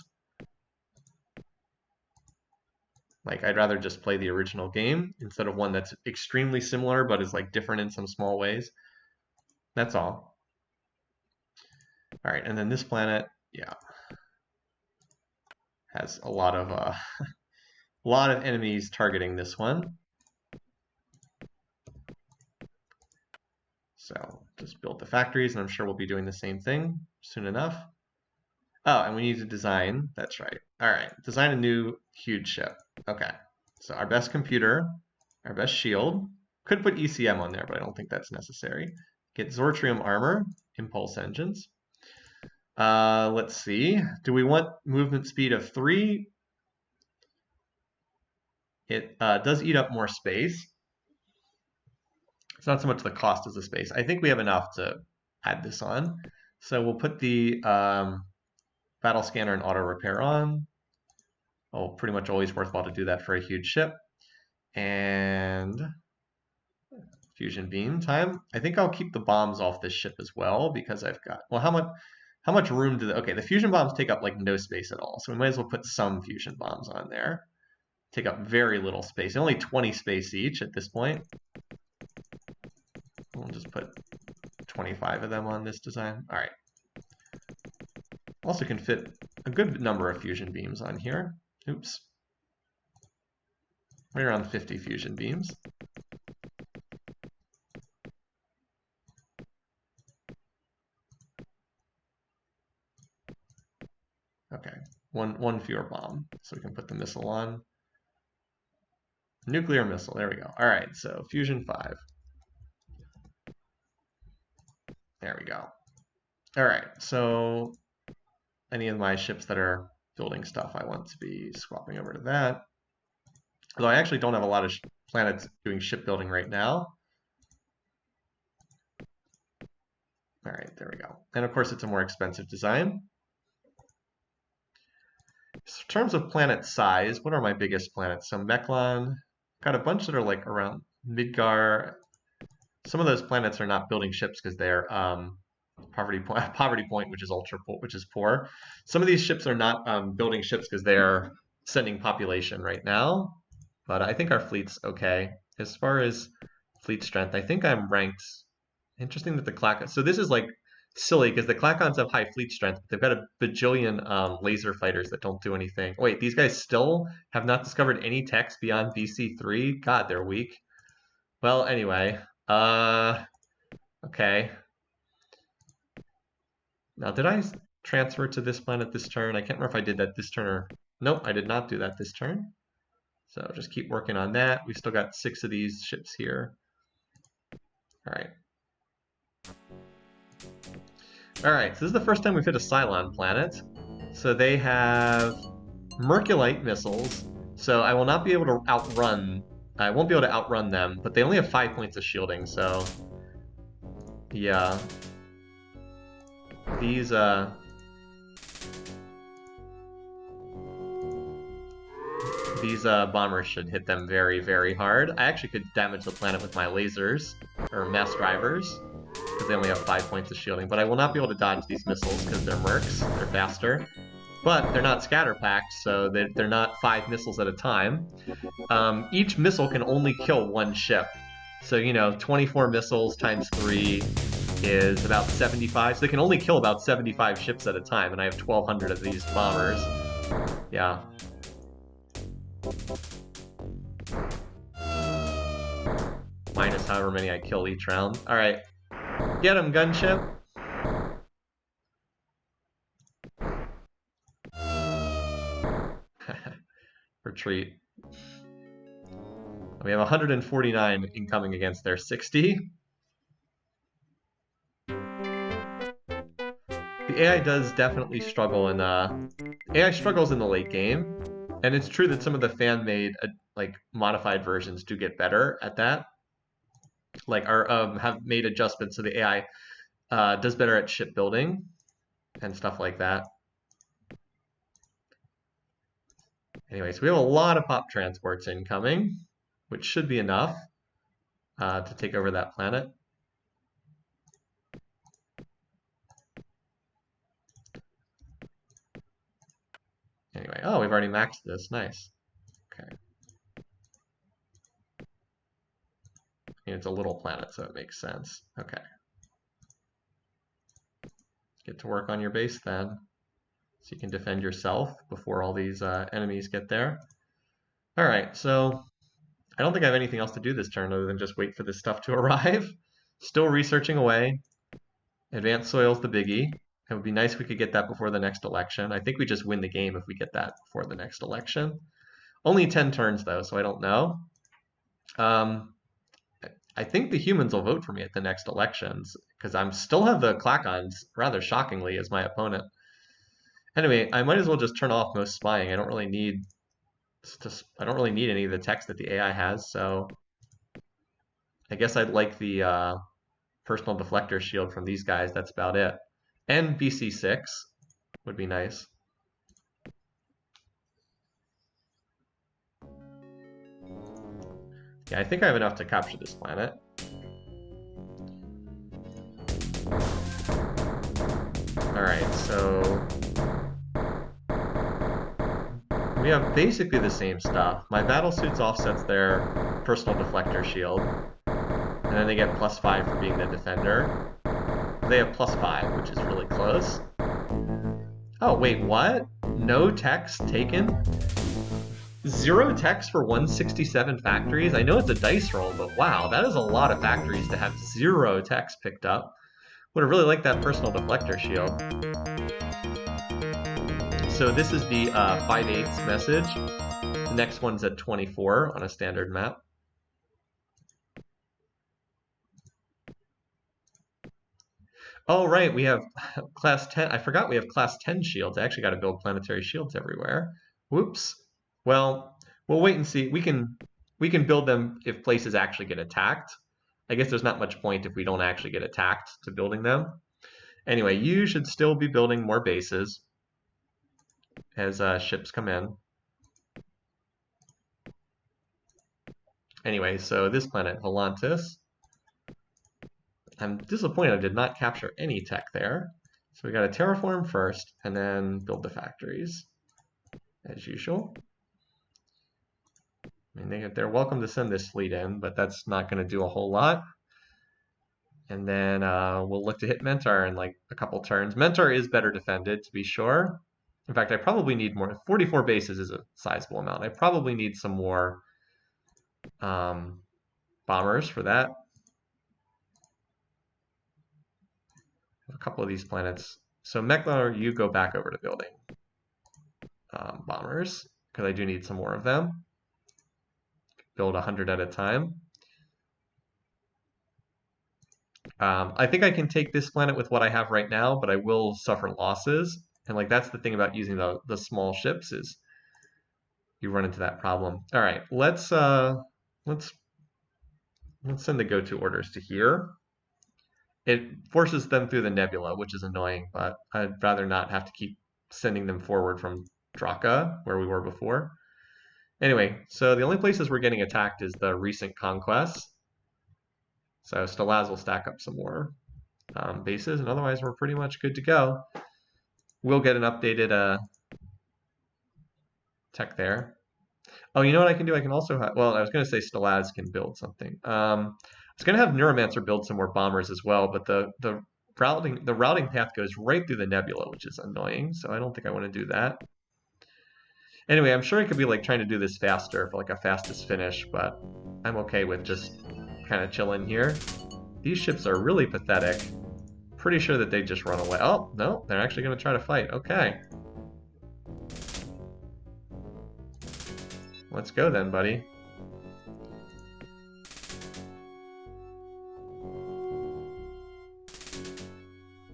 Like, I'd rather just play the original game instead of one that's extremely similar but is like different in some small ways. That's all. All right, and then this planet, yeah, has a lot of enemies targeting this one. So just build the factories, and I'm sure we'll be doing the same thing soon enough. Oh, and we need to design, that's right. All right, design a new huge ship. Okay, so our best computer, our best shield. Could put ECM on there, but I don't think that's necessary. Get Zortrium armor, impulse engines. Let's see. Do we want movement speed of 3? It does eat up more space. It's not so much the cost as the space. I think we have enough to add this on. So we'll put the battle scanner and auto repair on. Oh, pretty much always worthwhile to do that for a huge ship. And fusion beam time. I think I'll keep the bombs off this ship as well because I've got, well, how much room do okay, the fusion bombs take up like no space at all. So we might as well put some fusion bombs on there. Take up very little space, only 20 space each at this point. We'll just put 25 of them on this design. All right. Also can fit a good number of fusion beams on here. Oops. Right around 50 fusion beams. Okay, one fewer bomb, so we can put the missile on. Nuclear missile, there we go. All right, so fusion 5. There we go. All right, so any of my ships that are shipbuilding stuff I want to be swapping over to that. Although I actually don't have a lot of planets doing shipbuilding right now. All right, there we go. And of course, it's a more expensive design. So in terms of planet size, what are my biggest planets? So Meklars, got a bunch that are like around Midgar. Some of those planets are not building ships because they're poverty point, which is which is poor. Some of these ships are not building ships because they're sending population right now. But I think our fleet's okay. As far as fleet strength, I think I'm ranked. Interesting that the Klakons. So this is like silly because the Klakons have high fleet strength, but they've got a bajillion laser fighters that don't do anything. Wait, these guys still have not discovered any techs beyond VC3? God, they're weak. Well, anyway. Okay. Now, did I transfer to this planet this turn? I can't remember if I did that this turn or... Nope, I did not do that this turn. So just keep working on that. We still got 6 of these ships here. All right. All right, so this is the first time we've hit a Cylon planet. So they have Merculite missiles. So I will not be able to outrun... I won't be able to outrun them, but they only have 5 points of shielding, so... Yeah. These bombers should hit them very, very hard. I actually could damage the planet with my lasers, or mass drivers, because they only have 5 points of shielding, but I will not be able to dodge these missiles because they're mercs, they're faster. But they're not scatter packed, so they're not 5 missiles at a time. Each missile can only kill 1 ship. So, you know, 24 missiles times 3 is about 75. So they can only kill about 75 ships at a time, and I have 1,200 of these bombers. Yeah. Minus however many I kill each round. Alright. Get him, gunship! Retreat. We have 149 incoming against their 60. The AI does definitely struggle in AI struggles in the late game, and it's true that some of the fan-made like modified versions do get better at that. Like have made adjustments so the AI does better at shipbuilding and stuff like that. Anyway, so we have a lot of pop transports incoming, which should be enough to take over that planet. Anyway, oh, we've already maxed this. Nice. Okay. And it's a little planet, so it makes sense. Okay. Get to work on your base then, so you can defend yourself before all these enemies get there. All right, so I don't think I have anything else to do this turn other than just wait for this stuff to arrive. Still researching away. Advanced soil's the biggie. It would be nice if we could get that before the next election. I think we just win the game if we get that before the next election. Only 10 turns though, so I don't know. I think the humans will vote for me at the next elections because I still have the Klakons, rather shockingly, as my opponent. Anyway, I might as well just turn off most spying. I don't really need any of the text that the AI has, so I guess I'd like the personal deflector shield from these guys. That's about it. And BC6 would be nice. Yeah, I think I have enough to capture this planet. Alright, so we have basically the same stuff. My battle suits offsets their personal deflector shield, and then they get +5 for being the defender. They have +5, which is really close. Oh, wait, what? No text taken? 0 text for 167 factories? I know it's a dice roll, but wow, that is a lot of factories to have 0 text picked up. Would have really liked that personal deflector shield. So this is the 5/8 message. The next one's at 24 on a standard map. Oh, right, we have class 10. I forgot we have class 10 shields. I actually got to build planetary shields everywhere. Whoops. Well, we'll wait and see. We can build them if places actually get attacked. I guess there's not much point if we don't actually get attacked to building them. Anyway, you should still be building more bases as ships come in. Anyway, so this planet, Volantis. I'm disappointed I did not capture any tech there. So we got to terraform first and then build the factories as usual. I mean, they're welcome to send this fleet in, but that's not going to do a whole lot. And then we'll look to hit Mentor in like a couple turns. Mentor is better defended, to be sure. In fact, I probably need more. 44 bases is a sizable amount. I probably need some more bombers for that. A couple of these planets. So Meklar, you go back over to building bombers, because I do need some more of them. Build 100 at a time. I think I can take this planet with what I have right now, but I will suffer losses. And like that's the thing about using the small ships is you run into that problem. All right, let's send the go-to orders to here. It forces them through the nebula, which is annoying, but I'd rather not have to keep sending them forward from Draka, where we were before. Anyway, so the only places we're getting attacked is the recent conquests. So Stelaz will stack up some more bases, and otherwise we're pretty much good to go. We'll get an updated tech there. Oh, you know what I can do? I can also have, well, I was going to say Stelaz can build something. I was going to have Neuromancer build some more bombers as well, but the routing path goes right through the nebula, which is annoying. So I don't think I want to do that. Anyway, I'm sure I could be like trying to do this faster for like a fastest finish, but I'm okay with just kind of chilling here. These ships are really pathetic. Pretty sure that they just run away. Oh, no, they're actually going to try to fight. Okay. Let's go then, buddy.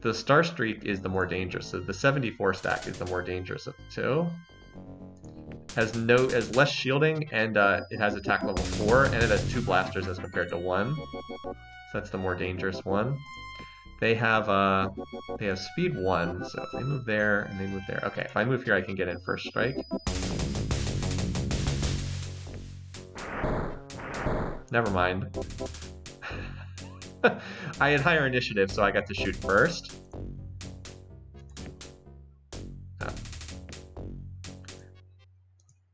The Star Streak is the more dangerous. So the 74 stack is the more dangerous of the two. Has less shielding, and it has attack level 4, and it has 2 blasters as compared to 1. So that's the more dangerous one. They have speed 1, so if they move there and they move there. Okay, if I move here, I can get in first strike. Never mind. I had higher initiative, so I got to shoot first.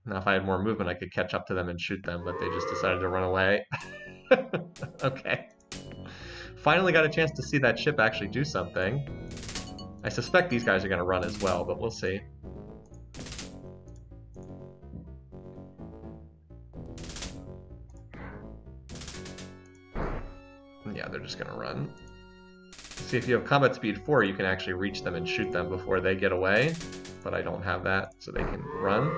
Now, if I had more movement, I could catch up to them and shoot them, but they just decided to run away. Okay. Finally got a chance to see that ship actually do something. I suspect these guys are going to run as well, but we'll see. Yeah, they're just going to run. See, if you have combat speed 4, you can actually reach them and shoot them before they get away, but I don't have that, so they can run.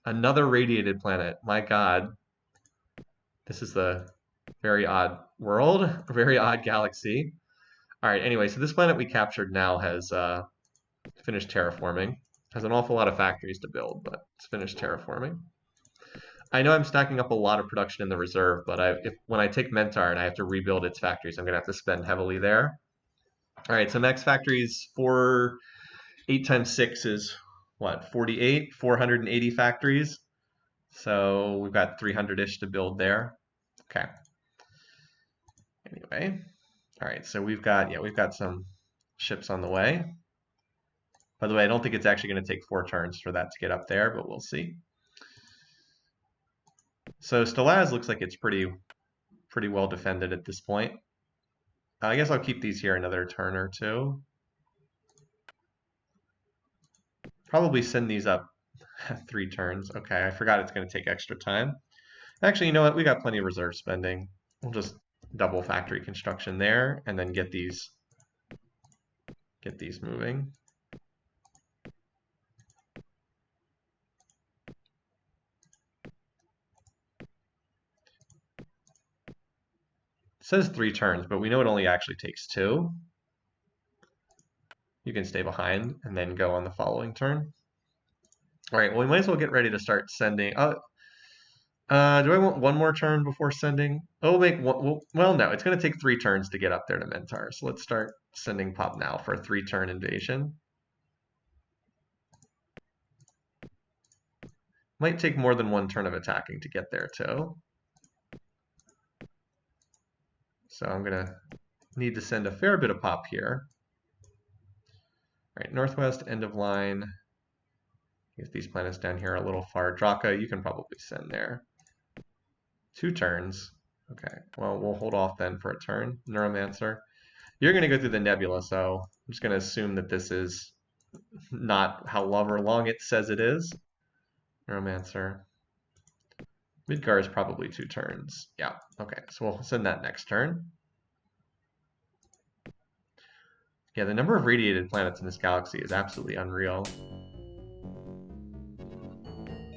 Another radiated planet. My god. This is a very odd world, a very odd galaxy. All right, anyway, so this planet we captured now has finished terraforming. Has an awful lot of factories to build, but it's finished terraforming. I know I'm stacking up a lot of production in the reserve, but when I take Mentar and I have to rebuild its factories, I'm going to have to spend heavily there. All right, so max factories for 8 times 6 is what, 48? 480 factories. So we've got 300-ish to build there. Okay. Anyway, all right, so we've got some ships on the way. By the way, I don't think it's actually going to take 4 turns for that to get up there, but we'll see. So Stelaz looks like it's pretty well defended at this point. I guess I'll keep these here another turn or two. Probably send these up 3 turns. Okay, I forgot it's going to take extra time. Actually, you know what? We got plenty of reserve spending. We'll just double factory construction there and then get these moving. says 3 turns, but we know it only actually takes 2. You can stay behind and then go on the following turn. All right, well, we might as well get ready to start sending. Do I want one more turn before sending? Oh, well, no, it's going to take 3 turns to get up there to Mentar. So let's start sending Pop now for a 3-turn invasion. Might take more than 1 turn of attacking to get there, too. So I'm going to need to send a fair bit of Pop here. All right, Northwest, end of line. If these planets down here are a little far. Draka, you can probably send there. 2 turns. Okay, well, we'll hold off then for a turn. Neuromancer. You're going to go through the nebula, so I'm just going to assume that this is not however long it says it is. Neuromancer. Midgar is probably 2 turns. Yeah, okay, so we'll send that next turn. Yeah, the number of radiated planets in this galaxy is absolutely unreal.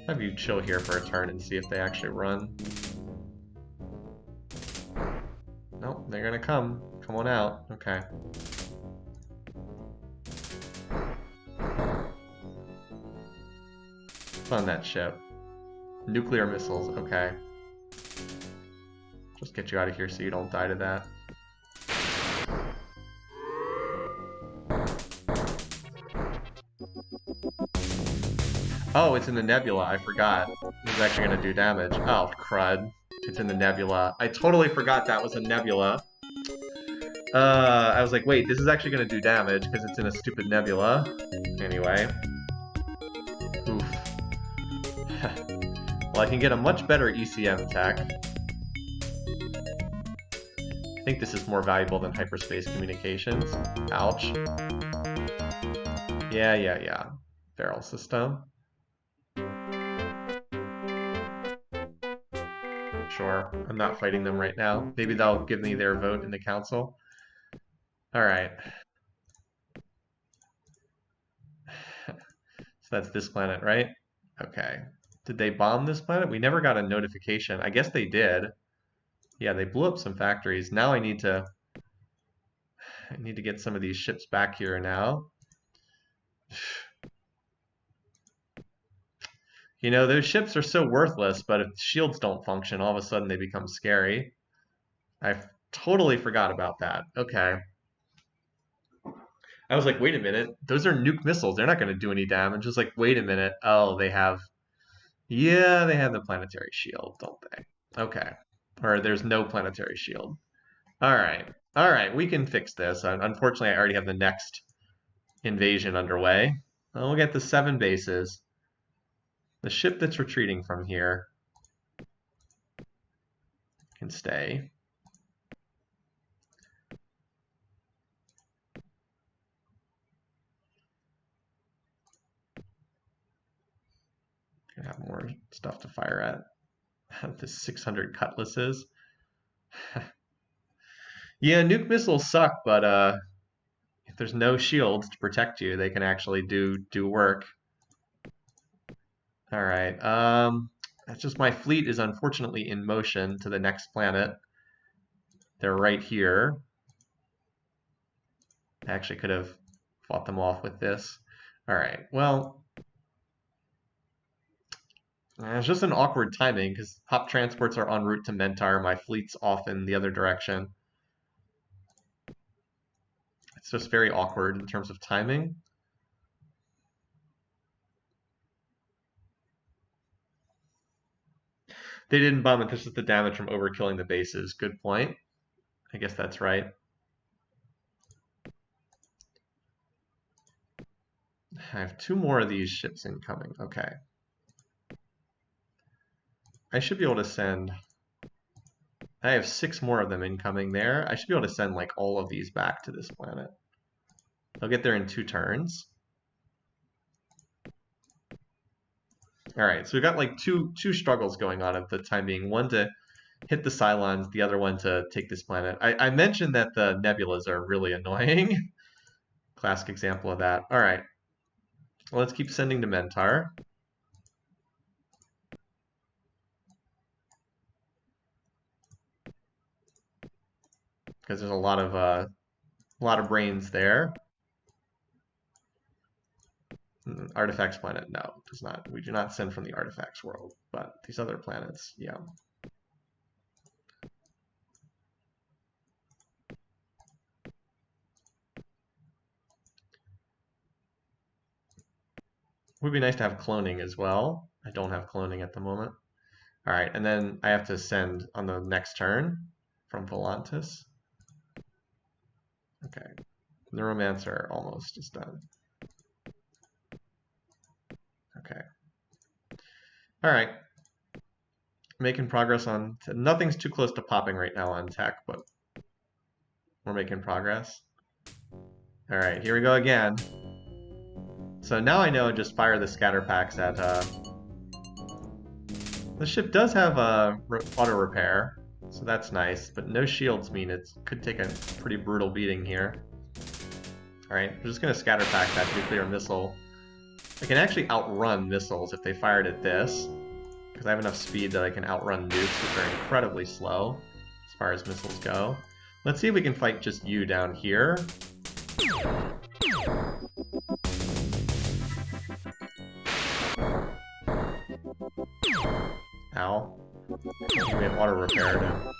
Have you chill here for a turn and see if they actually run. Nope, they're gonna come. Come on out. Okay. Fund that ship. Nuclear missiles, okay. Just get you out of here so you don't die to that. Oh, it's in the nebula. I forgot. It's actually going to do damage. Oh, crud. It's in the nebula. I totally forgot that was a nebula. I was like, wait, this is actually going to do damage because it's in a stupid nebula. Anyway. Oof. Well, I can get a much better ECM tech. I think this is more valuable than hyperspace communications. Ouch. Yeah. Barrel system. Sure, I'm not fighting them right now. Maybe they'll give me their vote in the council. Alright. So that's this planet, right? Okay. Did they bomb this planet? We never got a notification. I guess they did. Yeah, they blew up some factories. Now I need to get some of these ships back here now. You know, those ships are so worthless, but if shields don't function, all of a sudden they become scary. I totally forgot about that. Okay. I was like, wait a minute, those are nuke missiles. They're not going to do any damage. It's like, wait a minute. Oh, they have, yeah, they have the planetary shield, don't they? Okay. Or there's no planetary shield. All right, we can fix this. Unfortunately, I already have the next invasion underway. We'll get the 7 bases. The ship that's retreating from here can stay. Gonna have more stuff to fire at. The 600 cutlasses. Yeah, nuke missiles suck, but if there's no shields to protect you, they can actually do work. All right. That's just my fleet is unfortunately in motion to the next planet. They're right here. I actually could have fought them off with this. All right. Well, it's just an awkward timing because hop transports are en route to Mentar. My fleet's off in the other direction. It's just very awkward in terms of timing. They didn't bomb it. This is the damage from overkilling the bases. Good point. I guess that's right. I have 2 more of these ships incoming. Okay. I should be able to send... I have 6 more of them incoming there. I should be able to send like all of these back to this planet. They'll get there in 2 turns. All right, so we've got like two struggles going on at the time being. One to hit the Cylons, the other one to take this planet. I mentioned that the nebulas are really annoying. Classic example of that. All right, well, let's keep sending to Mentar. because there's a lot of brains there. Artifacts planet, no, does not. We do not send from the artifacts world, but these other planets, yeah. Would be nice to have cloning as well. I don't have cloning at the moment. All right, and then I have to send on the next turn from Volantis. Okay, Neuromancer almost is done. Okay. All right. Making progress on, nothing's too close to popping right now on tech, but we're making progress. All right, here we go again. So now I know just fire the scatter packs at, the ship does have auto repair, so that's nice, but no shields mean it could take a pretty brutal beating here. All right, we're just gonna scatter pack that nuclear missile. I can actually outrun missiles if they fired at this, because I have enough speed that I can outrun nukes, which are incredibly slow as far as missiles go. Let's see if we can fight just you down here. Ow. We have auto repair to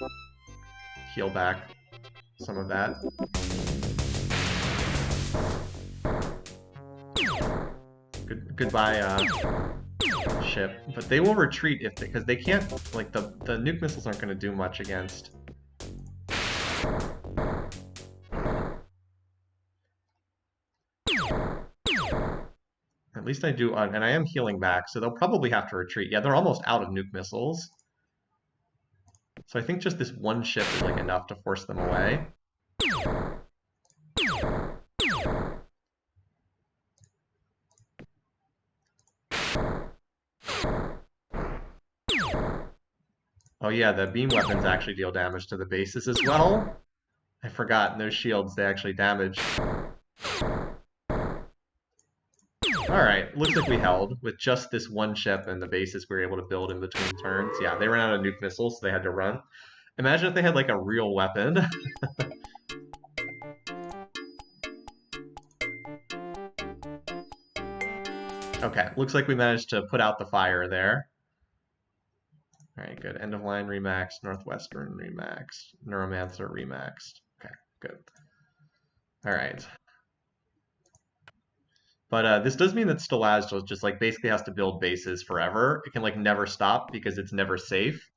heal back some of that. Goodbye, ship. But they will retreat if because they can't, like, the nuke missiles aren't going to do much against. At least I do, and I am healing back, so they'll probably have to retreat. Yeah, they're almost out of nuke missiles. So I think just this one ship is like enough to force them away. Oh yeah, the beam weapons actually deal damage to the bases as well. I forgot, no shields, they actually damage. Alright, looks like we held with just this one ship and the bases we were able to build in between turns. Yeah, they ran out of nuke missiles, so they had to run. Imagine if they had like a real weapon. Okay, looks like we managed to put out the fire there. Alright, good. End of line remaxed, Northwestern remaxed, Neuromancer remaxed. Okay, good. Alright. But this does mean that Stelaz just like basically has to build bases forever. It can like never stop because it's never safe.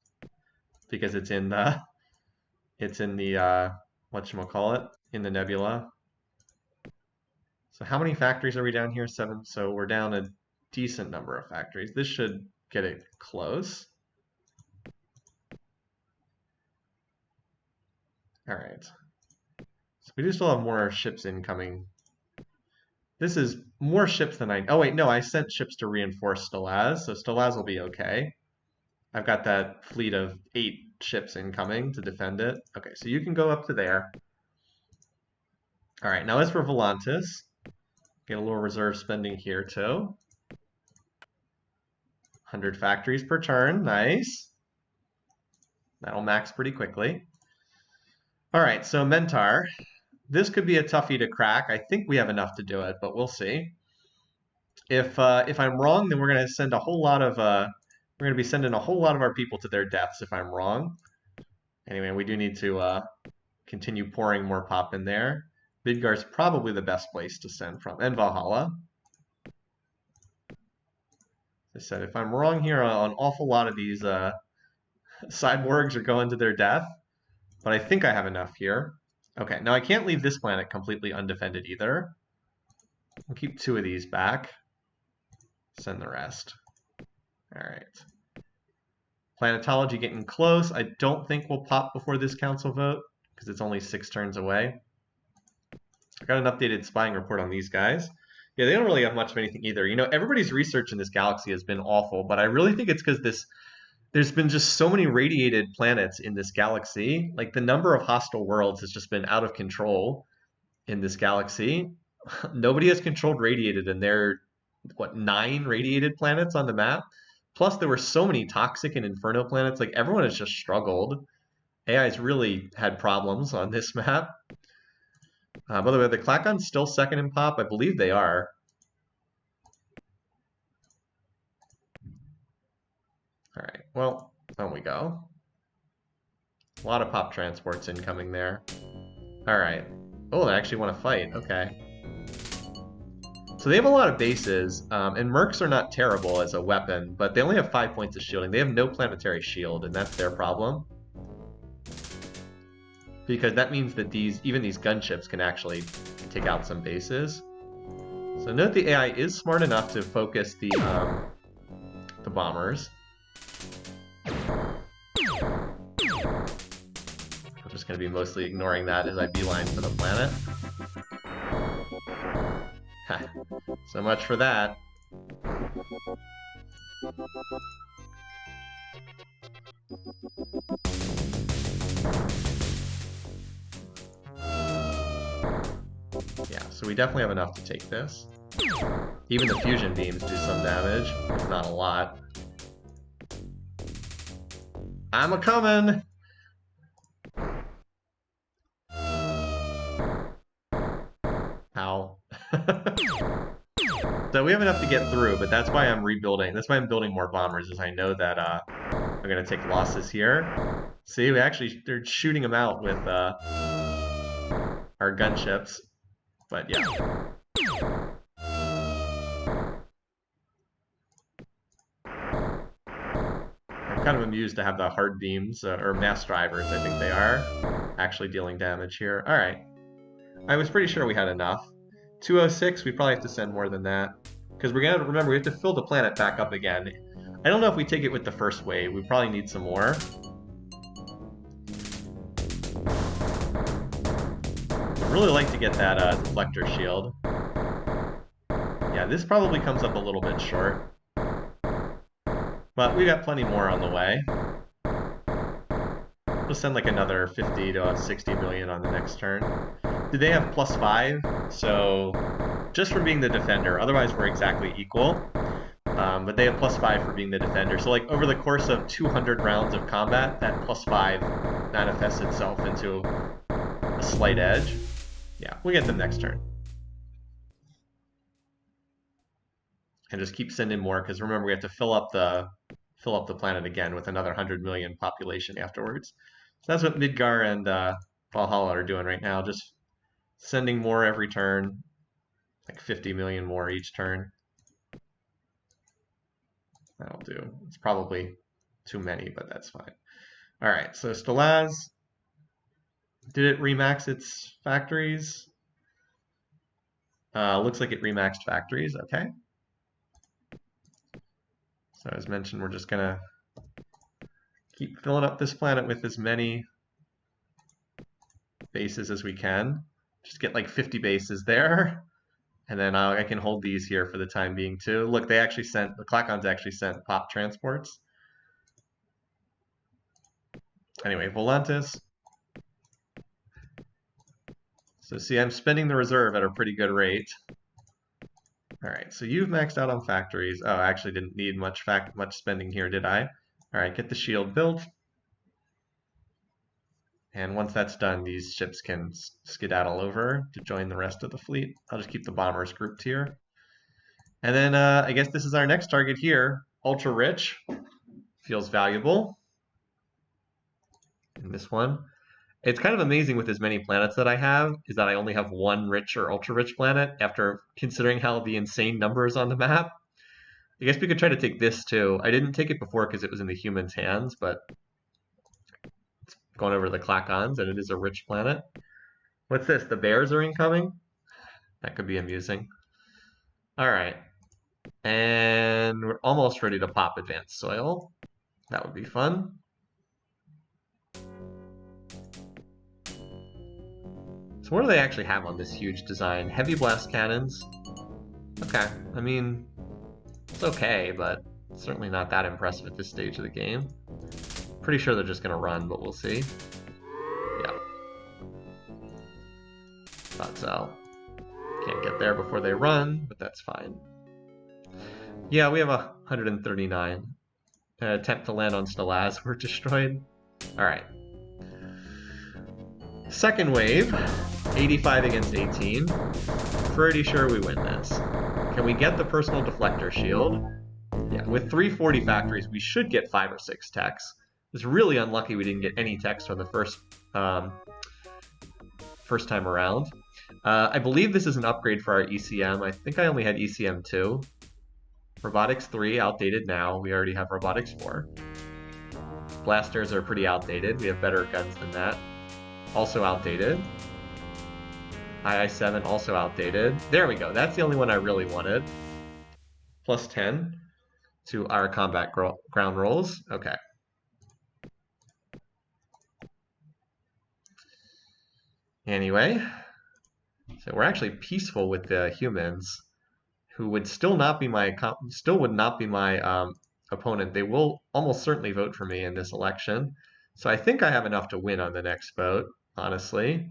Because it's in the whatchamacallit, in the nebula. So how many factories are we down here? 7. So we're down a decent number of factories. This should get it close. All right. So we do still have more ships incoming. This is more ships than I... Oh, wait, no, I sent ships to reinforce Stelaz, so Stelaz will be okay. I've got that fleet of 8 ships incoming to defend it. Okay, so you can go up to there. All right, now as for Volantis, get a little reserve spending here too. 100 factories per turn, nice. That'll max pretty quickly. All right, so Mentar. This could be a toughie to crack. I think we have enough to do it, but we'll see. If I'm wrong, then we're going to send a whole lot of we're going to be sending a whole lot of our people to their deaths if I'm wrong. Anyway, we do need to continue pouring more pop in there. Midgar's probably the best place to send from, and Valhalla. As I said, if I'm wrong here, an awful lot of these cyborgs are going to their death, but I think I have enough here. Okay, now I can't leave this planet completely undefended either. We'll keep 2 of these back. Send the rest. All right. Planetology getting close. I don't think we'll pop before this council vote because it's only 6 turns away. I got an updated spying report on these guys. Yeah, they don't really have much of anything either. You know, everybody's research in this galaxy has been awful, but I really think it's because there's been just so many radiated planets in this galaxy. Like, the number of hostile worlds has just been out of control in this galaxy. Nobody has controlled radiated, and there are, what, 9 radiated planets on the map? Plus, there were so many toxic and inferno planets. Like, everyone has just struggled. AI's really had problems on this map. By the way, the Klakon's still second in pop. I believe they are. All right, well, on we go. A lot of pop transports incoming there. All right. Oh, they actually want to fight. Okay. So they have a lot of bases, and Mercs are not terrible as a weapon, but they only have 5 points of shielding. They have no planetary shield, and that's their problem. Because that means that even these gunships can actually take out some bases. So note the AI is smart enough to focus the bombers. I'm just going to be mostly ignoring that as I beeline for the planet. So much for that. Yeah, so we definitely have enough to take this. Even the fusion beams do some damage, if not a lot. I'm a-comin'! Ow. So we have enough to get through, but that's why I'm rebuilding. That's why I'm building more bombers, is I know that I'm going to take losses here. See, they're shooting them out with our gunships. But yeah. I'm kind of amused to have the hard beams, or mass drivers, I think they are, actually dealing damage here. Alright. I was pretty sure we had enough. 206, we probably have to send more than that. Because we're going to, remember, we have to fill the planet back up again. I don't know if we take it with the first wave. We probably need some more. I'd really like to get that deflector shield. Yeah, this probably comes up a little bit short. But we got plenty more on the way. We'll send like another 50 to 60 million on the next turn. Did they have +5? So just for being the defender, otherwise we're exactly equal. But they have +5 for being the defender. So like over the course of 200 rounds of combat, that +5 manifests itself into a slight edge. Yeah, we'll get them next turn. And just keep sending more, because remember we have to fill up the planet again with another 100 million population afterwards. So that's what Midgar and Valhalla are doing right now, just sending more every turn, like 50 million more each turn. That'll do. It's probably too many, but that's fine. All right, so Stelaz, did it remax its factories? Looks like it remaxed factories, okay. So as mentioned, we're just gonna keep filling up this planet with as many bases as we can. Just get like 50 bases there. And then I can hold these here for the time being too. Look, the Klakons actually sent pop transports. Anyway, Volantis. So see, I'm spending the reserve at a pretty good rate. All right, so you've maxed out on factories. Oh, I actually didn't need much spending here, did I? All right, get the shield built. And once that's done, these ships can skedaddle over to join the rest of the fleet. I'll just keep the bombers grouped here. And then I guess this is our next target here. Ultra Rich. Feels valuable. And this one. It's kind of amazing with as many planets that I have, is that I only have one rich or ultra-rich planet after considering how the insane numbers on the map. I guess we could try to take this too. I didn't take it before because it was in the humans' hands, but it's going over the Klakons, and it is a rich planet. What's this? The bears are incoming? That could be amusing. All right. And we're almost ready to pop advanced soil. That would be fun. So what do they actually have on this huge design? Heavy blast cannons. Okay, I mean, it's okay, but certainly not that impressive at this stage of the game. Pretty sure they're just going to run, but we'll see. Yeah. Thought so. Can't get there before they run, but that's fine. Yeah, we have 139. Attempt to land on Stelaz were destroyed. Alright. Second wave, 85 against 18. Pretty sure we win this. Can we get the personal deflector shield? Yeah, with 340 factories, we should get 5 or 6 techs. It's really unlucky we didn't get any techs for the first time around. I believe this is an upgrade for our ECM. I think I only had ECM 2. Robotics 3, outdated now. We already have Robotics 4. Blasters are pretty outdated. We have better guns than that. Also outdated. II-7, also outdated. There we go. That's the only one I really wanted. Plus 10 to our combat ground rolls. Okay. Anyway, so we're actually peaceful with the humans, who would still not be my opponent. They will almost certainly vote for me in this election. So I think I have enough to win on the next vote, honestly.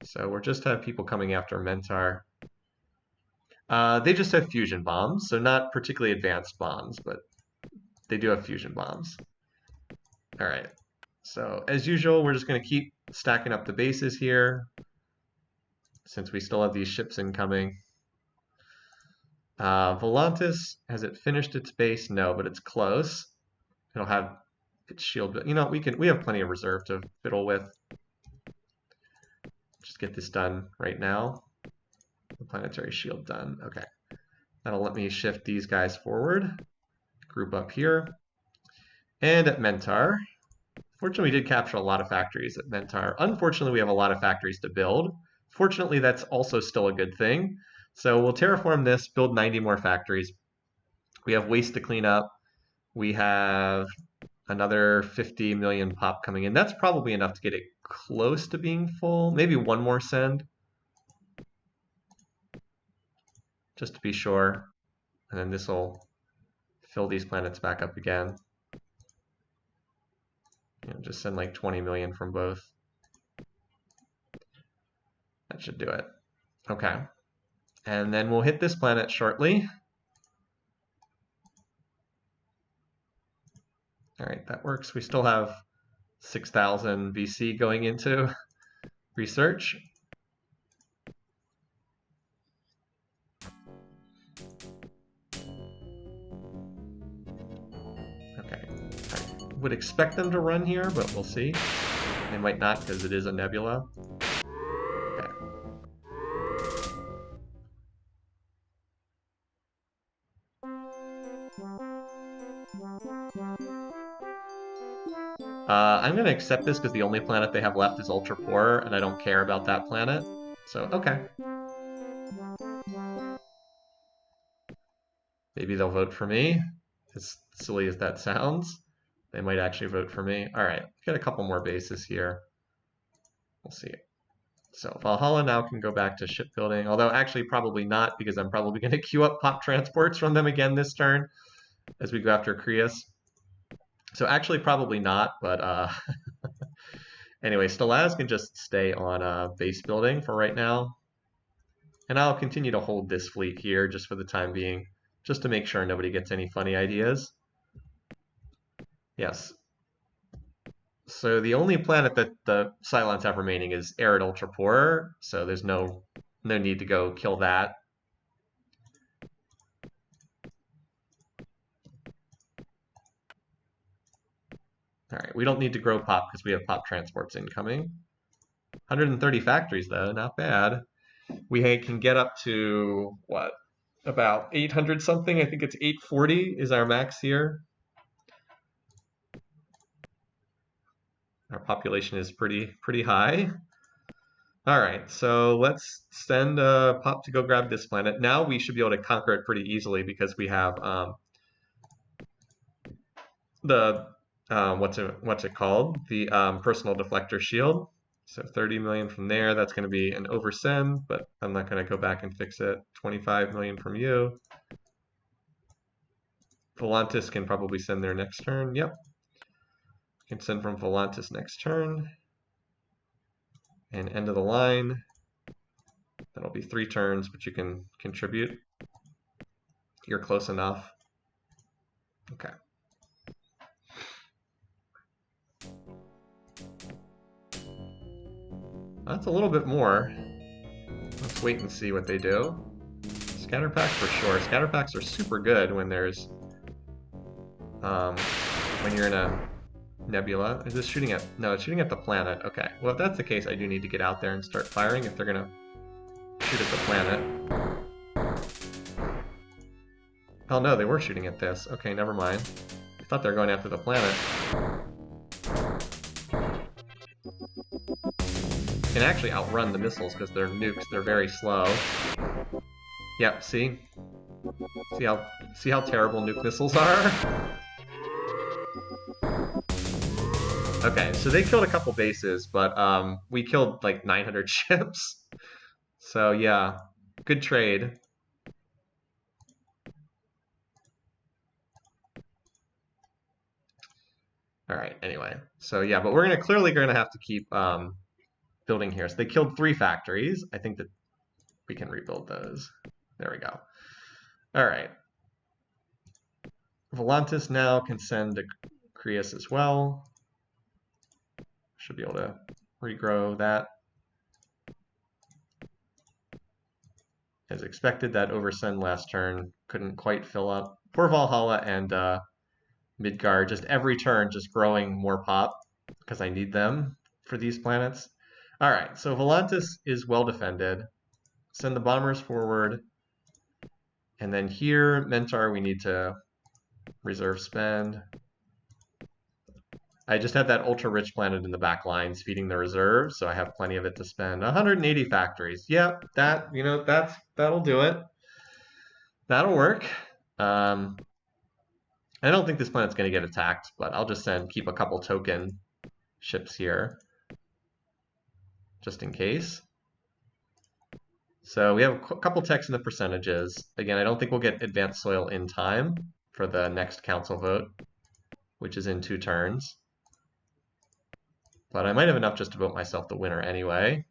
So we're just have people coming after Mentar. They just have fusion bombs, so not particularly advanced bombs, but they do have fusion bombs. All right. So as usual, we're just going to keep stacking up the bases here, since we still have these ships incoming. Volantis, has it finished its base? No, but it's close. It'll have its shield. You know, we have plenty of reserve to fiddle with. Just get this done right now. The planetary shield done. Okay. That'll let me shift these guys forward. Group up here. And at Mentar. Fortunately, we did capture a lot of factories at Mentar. Unfortunately, we have a lot of factories to build. Fortunately, that's also still a good thing. So we'll terraform this, build 90 more factories. We have waste to clean up. We have another 50 million pop coming in. That's probably enough to get it close to being full. Maybe one more send, just to be sure. And then this will fill these planets back up again. You know, just send like 20 million from both. That should do it. Okay. And then we'll hit this planet shortly. All right, that works. We still have 6,000 BC going into research. Okay, I would expect them to run here, but we'll see. They might not because it is a nebula. Okay. I'm going to accept this because the only planet they have left is ultra poor, and I don't care about that planet. So, okay. Maybe they'll vote for me. As silly as that sounds, they might actually vote for me. All right, get a couple more bases here. We'll see. So Valhalla now can go back to shipbuilding, although actually probably not, because I'm probably going to queue up pop transports from them again this turn as we go after Creus. So actually probably not, but anyway, Stelaz can just stay on base building for right now. And I'll continue to hold this fleet here just for the time being, just to make sure nobody gets any funny ideas. Yes. So the only planet that the Cylons have remaining is Arid Ultra Poor, so there's no need to go kill that. All right, we don't need to grow pop because we have pop transports incoming. 130 factories though, not bad. We can get up to, what, about 800 something? I think it's 840 is our max here. Our population is pretty high. All right, so let's send Pop to go grab this planet. Now we should be able to conquer it pretty easily because we have the what's it called? The personal deflector shield. So 30 million from there. That's going to be an oversend, but I'm not going to go back and fix it. 25 million from you. Volantis can probably send their next turn. Yep. Can send from Volantis next turn. And end of the line. That'll be 3 turns, but you can contribute. You're close enough. Okay. That's a little bit more. Let's wait and see what they do. Scatter pack for sure. Scatter packs are super good when there's when you're in a nebula. Is this shooting at? No, it's shooting at the planet. Okay. Well, if that's the case, I do need to get out there and start firing if they're gonna shoot at the planet. Oh no, they were shooting at this. Okay, never mind. I thought they were going after the planet. Can actually outrun the missiles because they're nukes. They're very slow. Yep. See how terrible nuke missiles are. Okay, so they killed a couple bases, but we killed like 900 ships. So yeah, good trade. All right. Anyway, so yeah, but we're clearly gonna have to keep building here. So they killed 3 factories. I think that we can rebuild those. There we go. All right. Volantis now can send to Creus as well. Should be able to regrow that. As expected, that oversend last turn couldn't quite fill up. Poor Valhalla and Midgard, just every turn just growing more pop because I need them for these planets. All right, so Volantis is well defended. Send the bombers forward. And then here, Mentar, we need to reserve spend. I just have that ultra-rich planet in the back lines feeding the reserves, so I have plenty of it to spend. 180 factories. Yep, that'll do it. That'll work. I don't think this planet's going to get attacked, but I'll just keep a couple token ships here, just in case. So we have a couple techs in the percentages. Again, I don't think we'll get advanced soil in time for the next council vote, which is in 2 turns. But I might have enough just to vote myself the winner anyway.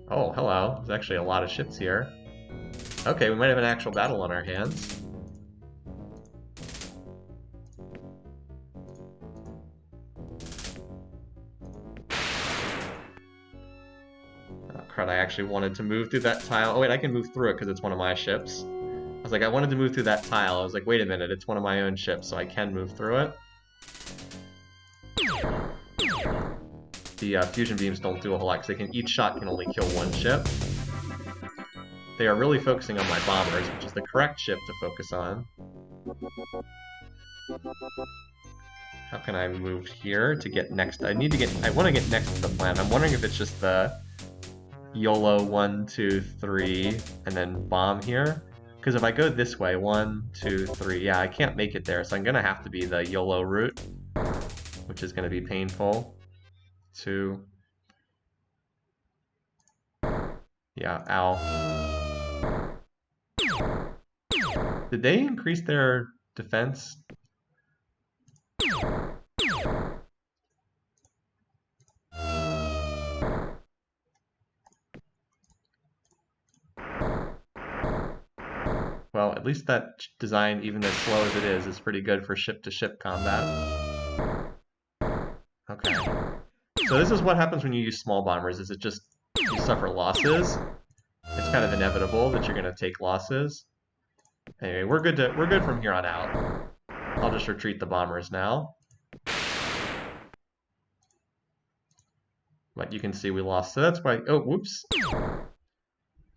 Oh, hello. There's actually a lot of ships here. Okay, we might have an actual battle on our hands. Oh, crud, I actually wanted to move through that tile. Oh, wait, I can move through it because it's one of my ships. I was like, I wanted to move through that tile. I was like, wait a minute, it's one of my own ships, so I can move through it. The fusion beams don't do a whole lot because each shot can only kill 1 ship. They are really focusing on my bombers, which is the correct ship to focus on. How can I move here to get next? I want to get next to the planet. I'm wondering if it's just the YOLO 1, 2, 3, and then bomb here. Because if I go this way, 1, 2, 3, yeah, I can't make it there, so I'm gonna have to be the YOLO route, which is gonna be painful. 2. Yeah, ow. Did they increase their defense? Well, at least that design, even as slow as it is pretty good for ship-to-ship combat. Okay. So this is what happens when you use small bombers, is you suffer losses. It's kind of inevitable that you're gonna take losses. Anyway, we're good from here on out. I'll just retreat the bombers now. But you can see we lost, so that's why, oh, whoops.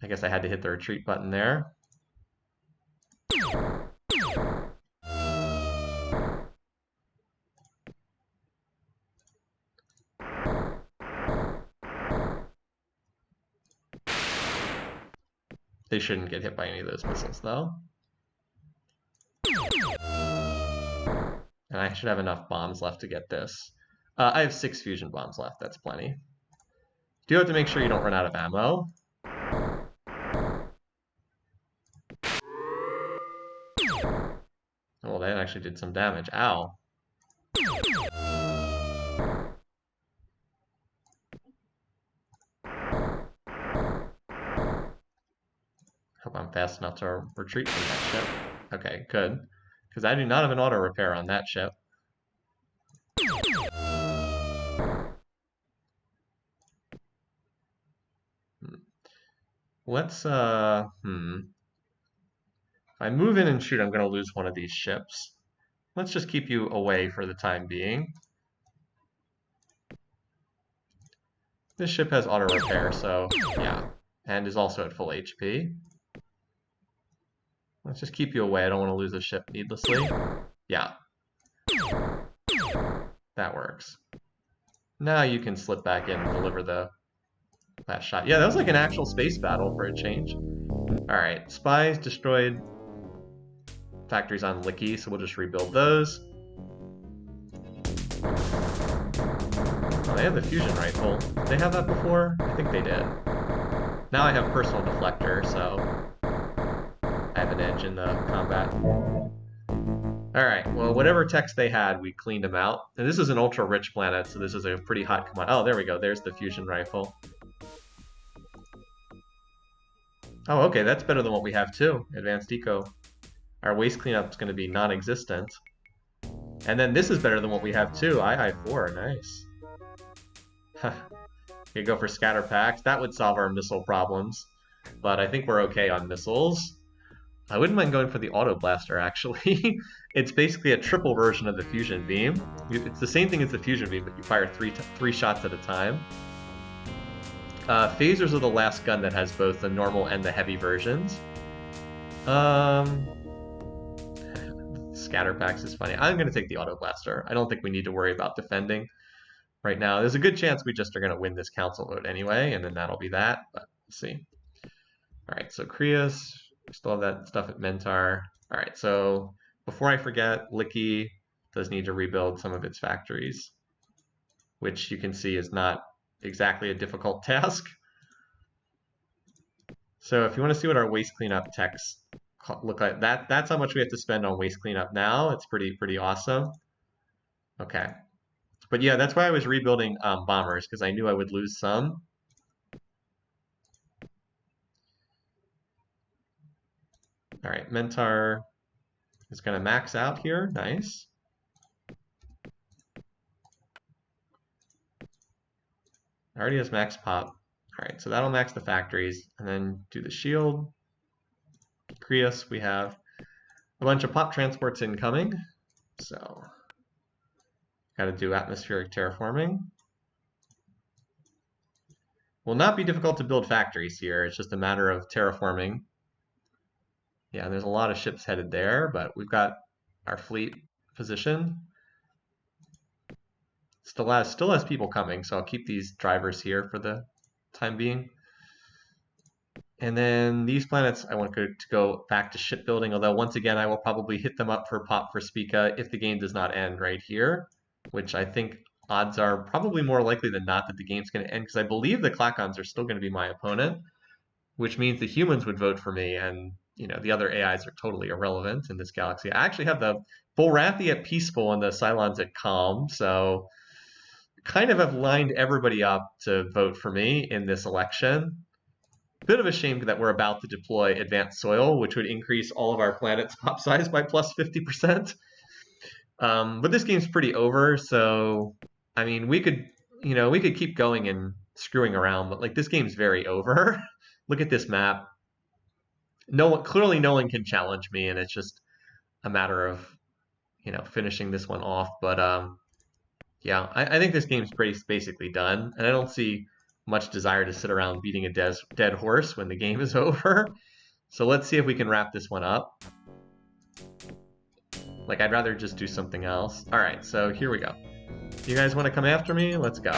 I guess I had to hit the retreat button there. They shouldn't get hit by any of those missiles, though. And I should have enough bombs left to get this. I have 6 fusion bombs left, that's plenty. Do have to make sure you don't run out of ammo. Oh, that actually did some damage. Ow. Hope I'm fast enough to retreat from that ship. Okay, good. Because I do not have an auto repair on that ship. Let's, If I move in and shoot, I'm going to lose one of these ships. Let's just keep you away for the time being. This ship has auto repair, so yeah, and is also at full HP. Let's just keep you away. I don't want to lose a ship needlessly. Yeah, that works. Now you can slip back in and deliver the last shot. Yeah, that was like an actual space battle for a change. Alright, spies destroyed factories on Licky, so we'll just rebuild those. Oh, they have the fusion rifle. Did they have that before? I think they did. Now I have personal deflector, so I have an edge in the combat. Alright, well, whatever techs they had, we cleaned them out. And this is an ultra-rich planet, so this is a pretty hot commodity. Oh, there we go. There's the fusion rifle. Oh, okay, that's better than what we have, too. Advanced eco. Our waste cleanup is going to be non-existent. And then this is better than what we have, too. II-4, nice. You go for scatter packs. That would solve our missile problems. But I think we're okay on missiles. I wouldn't mind going for the Auto Blaster, actually. It's basically a triple version of the Fusion Beam. It's the same thing as the Fusion Beam, but you fire three shots at a time. Phasers are the last gun that has both the normal and the heavy versions. Scatter packs is funny. I'm going to take the Auto Blaster. I don't think we need to worry about defending right now. There's a good chance we just are going to win this council vote anyway, and then that'll be that, but we'll see. Alright, so Krios, we still have that stuff at Mentar. Alright, so before I forget, Licky does need to rebuild some of its factories, which you can see is not exactly a difficult task. So if you want to see what our waste cleanup techs look like, that's how much we have to spend on waste cleanup now. It's pretty awesome. Okay. But yeah, that's why I was rebuilding bombers, because I knew I would lose some. All right, Mentar is going to max out here. Nice. Already has max pop. All right, so that'll max the factories, and then do the shield. Krios, we have a bunch of pop transports incoming, so got to do atmospheric terraforming. Will not be difficult to build factories here. It's just a matter of terraforming. Yeah, there's a lot of ships headed there, but we've got our fleet positioned. Still has people coming, so I'll keep these drivers here for the time being. And then these planets, I want to go back to shipbuilding, although once again, I will probably hit them up for pop for Spica if the game does not end right here, which I think odds are probably more likely than not that the game's going to end, because I believe the Klakons are still going to be my opponent, which means the humans would vote for me, and you know the other AIs are totally irrelevant in this galaxy. I actually have the Volrathi at peaceful and the Cylons at calm, so kind of have lined everybody up to vote for me in this election. Bit of a shame that we're about to deploy advanced soil, which would increase all of our planet's pop size by plus 50%. But this game's pretty over, so I mean, we could keep going and screwing around, but like this game's very over. Look at this map. Clearly no one can challenge me, and it's just a matter of finishing this one off. But yeah, I think this game's basically done, and I don't see much desire to sit around beating a dead horse when the game is over. So let's see if we can wrap this one up. Like, I'd rather just do something else. All right, so here we go. You guys want to come after me? Let's go.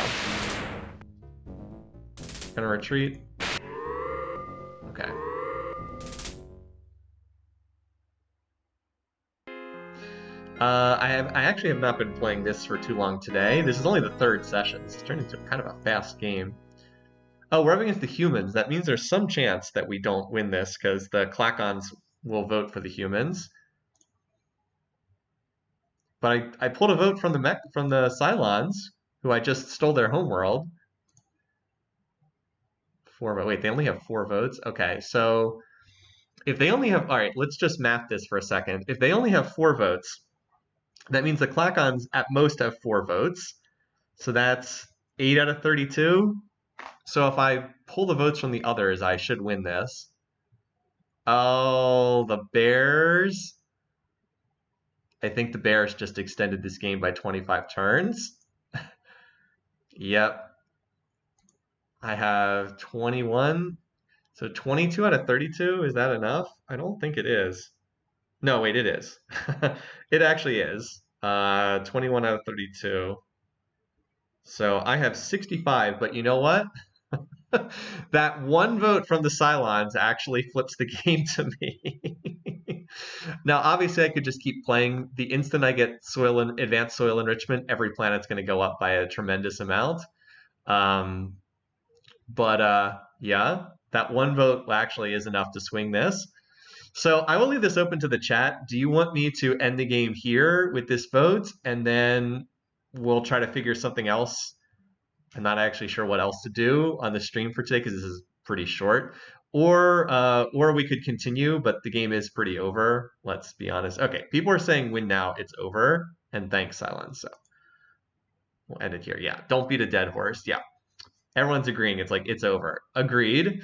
Gonna retreat. Okay. I actually have not been playing this for too long today. This is only the third session. This is turning into kind of a fast game. Oh, we're up against the humans. That means there's some chance that we don't win this because the Klakons will vote for the humans. But I pulled a vote from the Cylons, who I just stole their homeworld. Wait, they only have 4 votes? Okay, so if they only have... All right, let's just map this for a second. If they only have 4 votes, that means the Klakons at most have 4 votes. So that's 8 out of 32. So if I pull the votes from the others, I should win this. Oh, the Bears. I think the Bears just extended this game by 25 turns. Yep. I have 21. So 22 out of 32, is that enough? I don't think it is. No, wait, it is. It actually is. 21 out of 32. So I have 65, but you know what? That one vote from the Cylons actually flips the game to me. Now, obviously, I could just keep playing. The instant I get advanced soil enrichment, every planet's going to go up by a tremendous amount. But yeah, that one vote actually is enough to swing this. So I will leave this open to the chat. Do you want me to end the game here with this vote, and then we'll try to figure something else? I'm not actually sure what else to do on the stream for today because this is pretty short. Or we could continue, but the game is pretty over. Let's be honest. Okay, people are saying win now, it's over, and thanks, Silence. So we'll end it here. Yeah, don't beat a dead horse. Yeah, everyone's agreeing. It's like it's over. Agreed.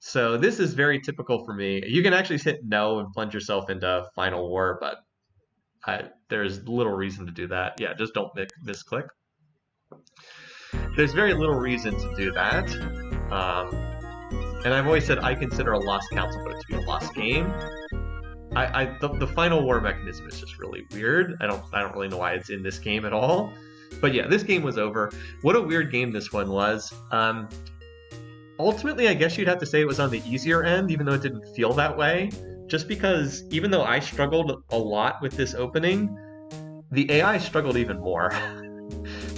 So this is very typical for me. You can actually hit no and plunge yourself into Final War, but there's little reason to do that. Yeah, just don't misclick. There's very little reason to do that. And I've always said I consider a lost council vote to be a lost game. The Final War mechanism is just really weird. I don't really know why it's in this game at all. But yeah, this game was over. What a weird game this one was. Ultimately, I guess you'd have to say it was on the easier end, even though it didn't feel that way. Just because even though I struggled a lot with this opening, the AI struggled even more.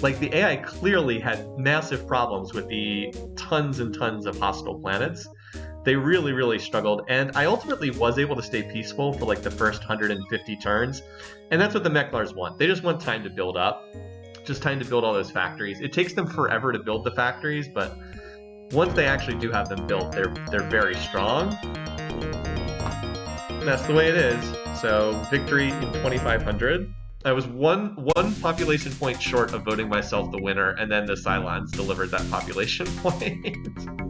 Like, the AI clearly had massive problems with the tons and tons of hostile planets. They really, really struggled, and I ultimately was able to stay peaceful for like the first 150 turns, and that's what the Meklars want. They just want time to build up, just time to build all those factories. It takes them forever to build the factories, but once they actually do have them built, they're very strong. And that's the way it is. So victory in 2500. I was one population point short of voting myself the winner, and then the Cylons delivered that population point.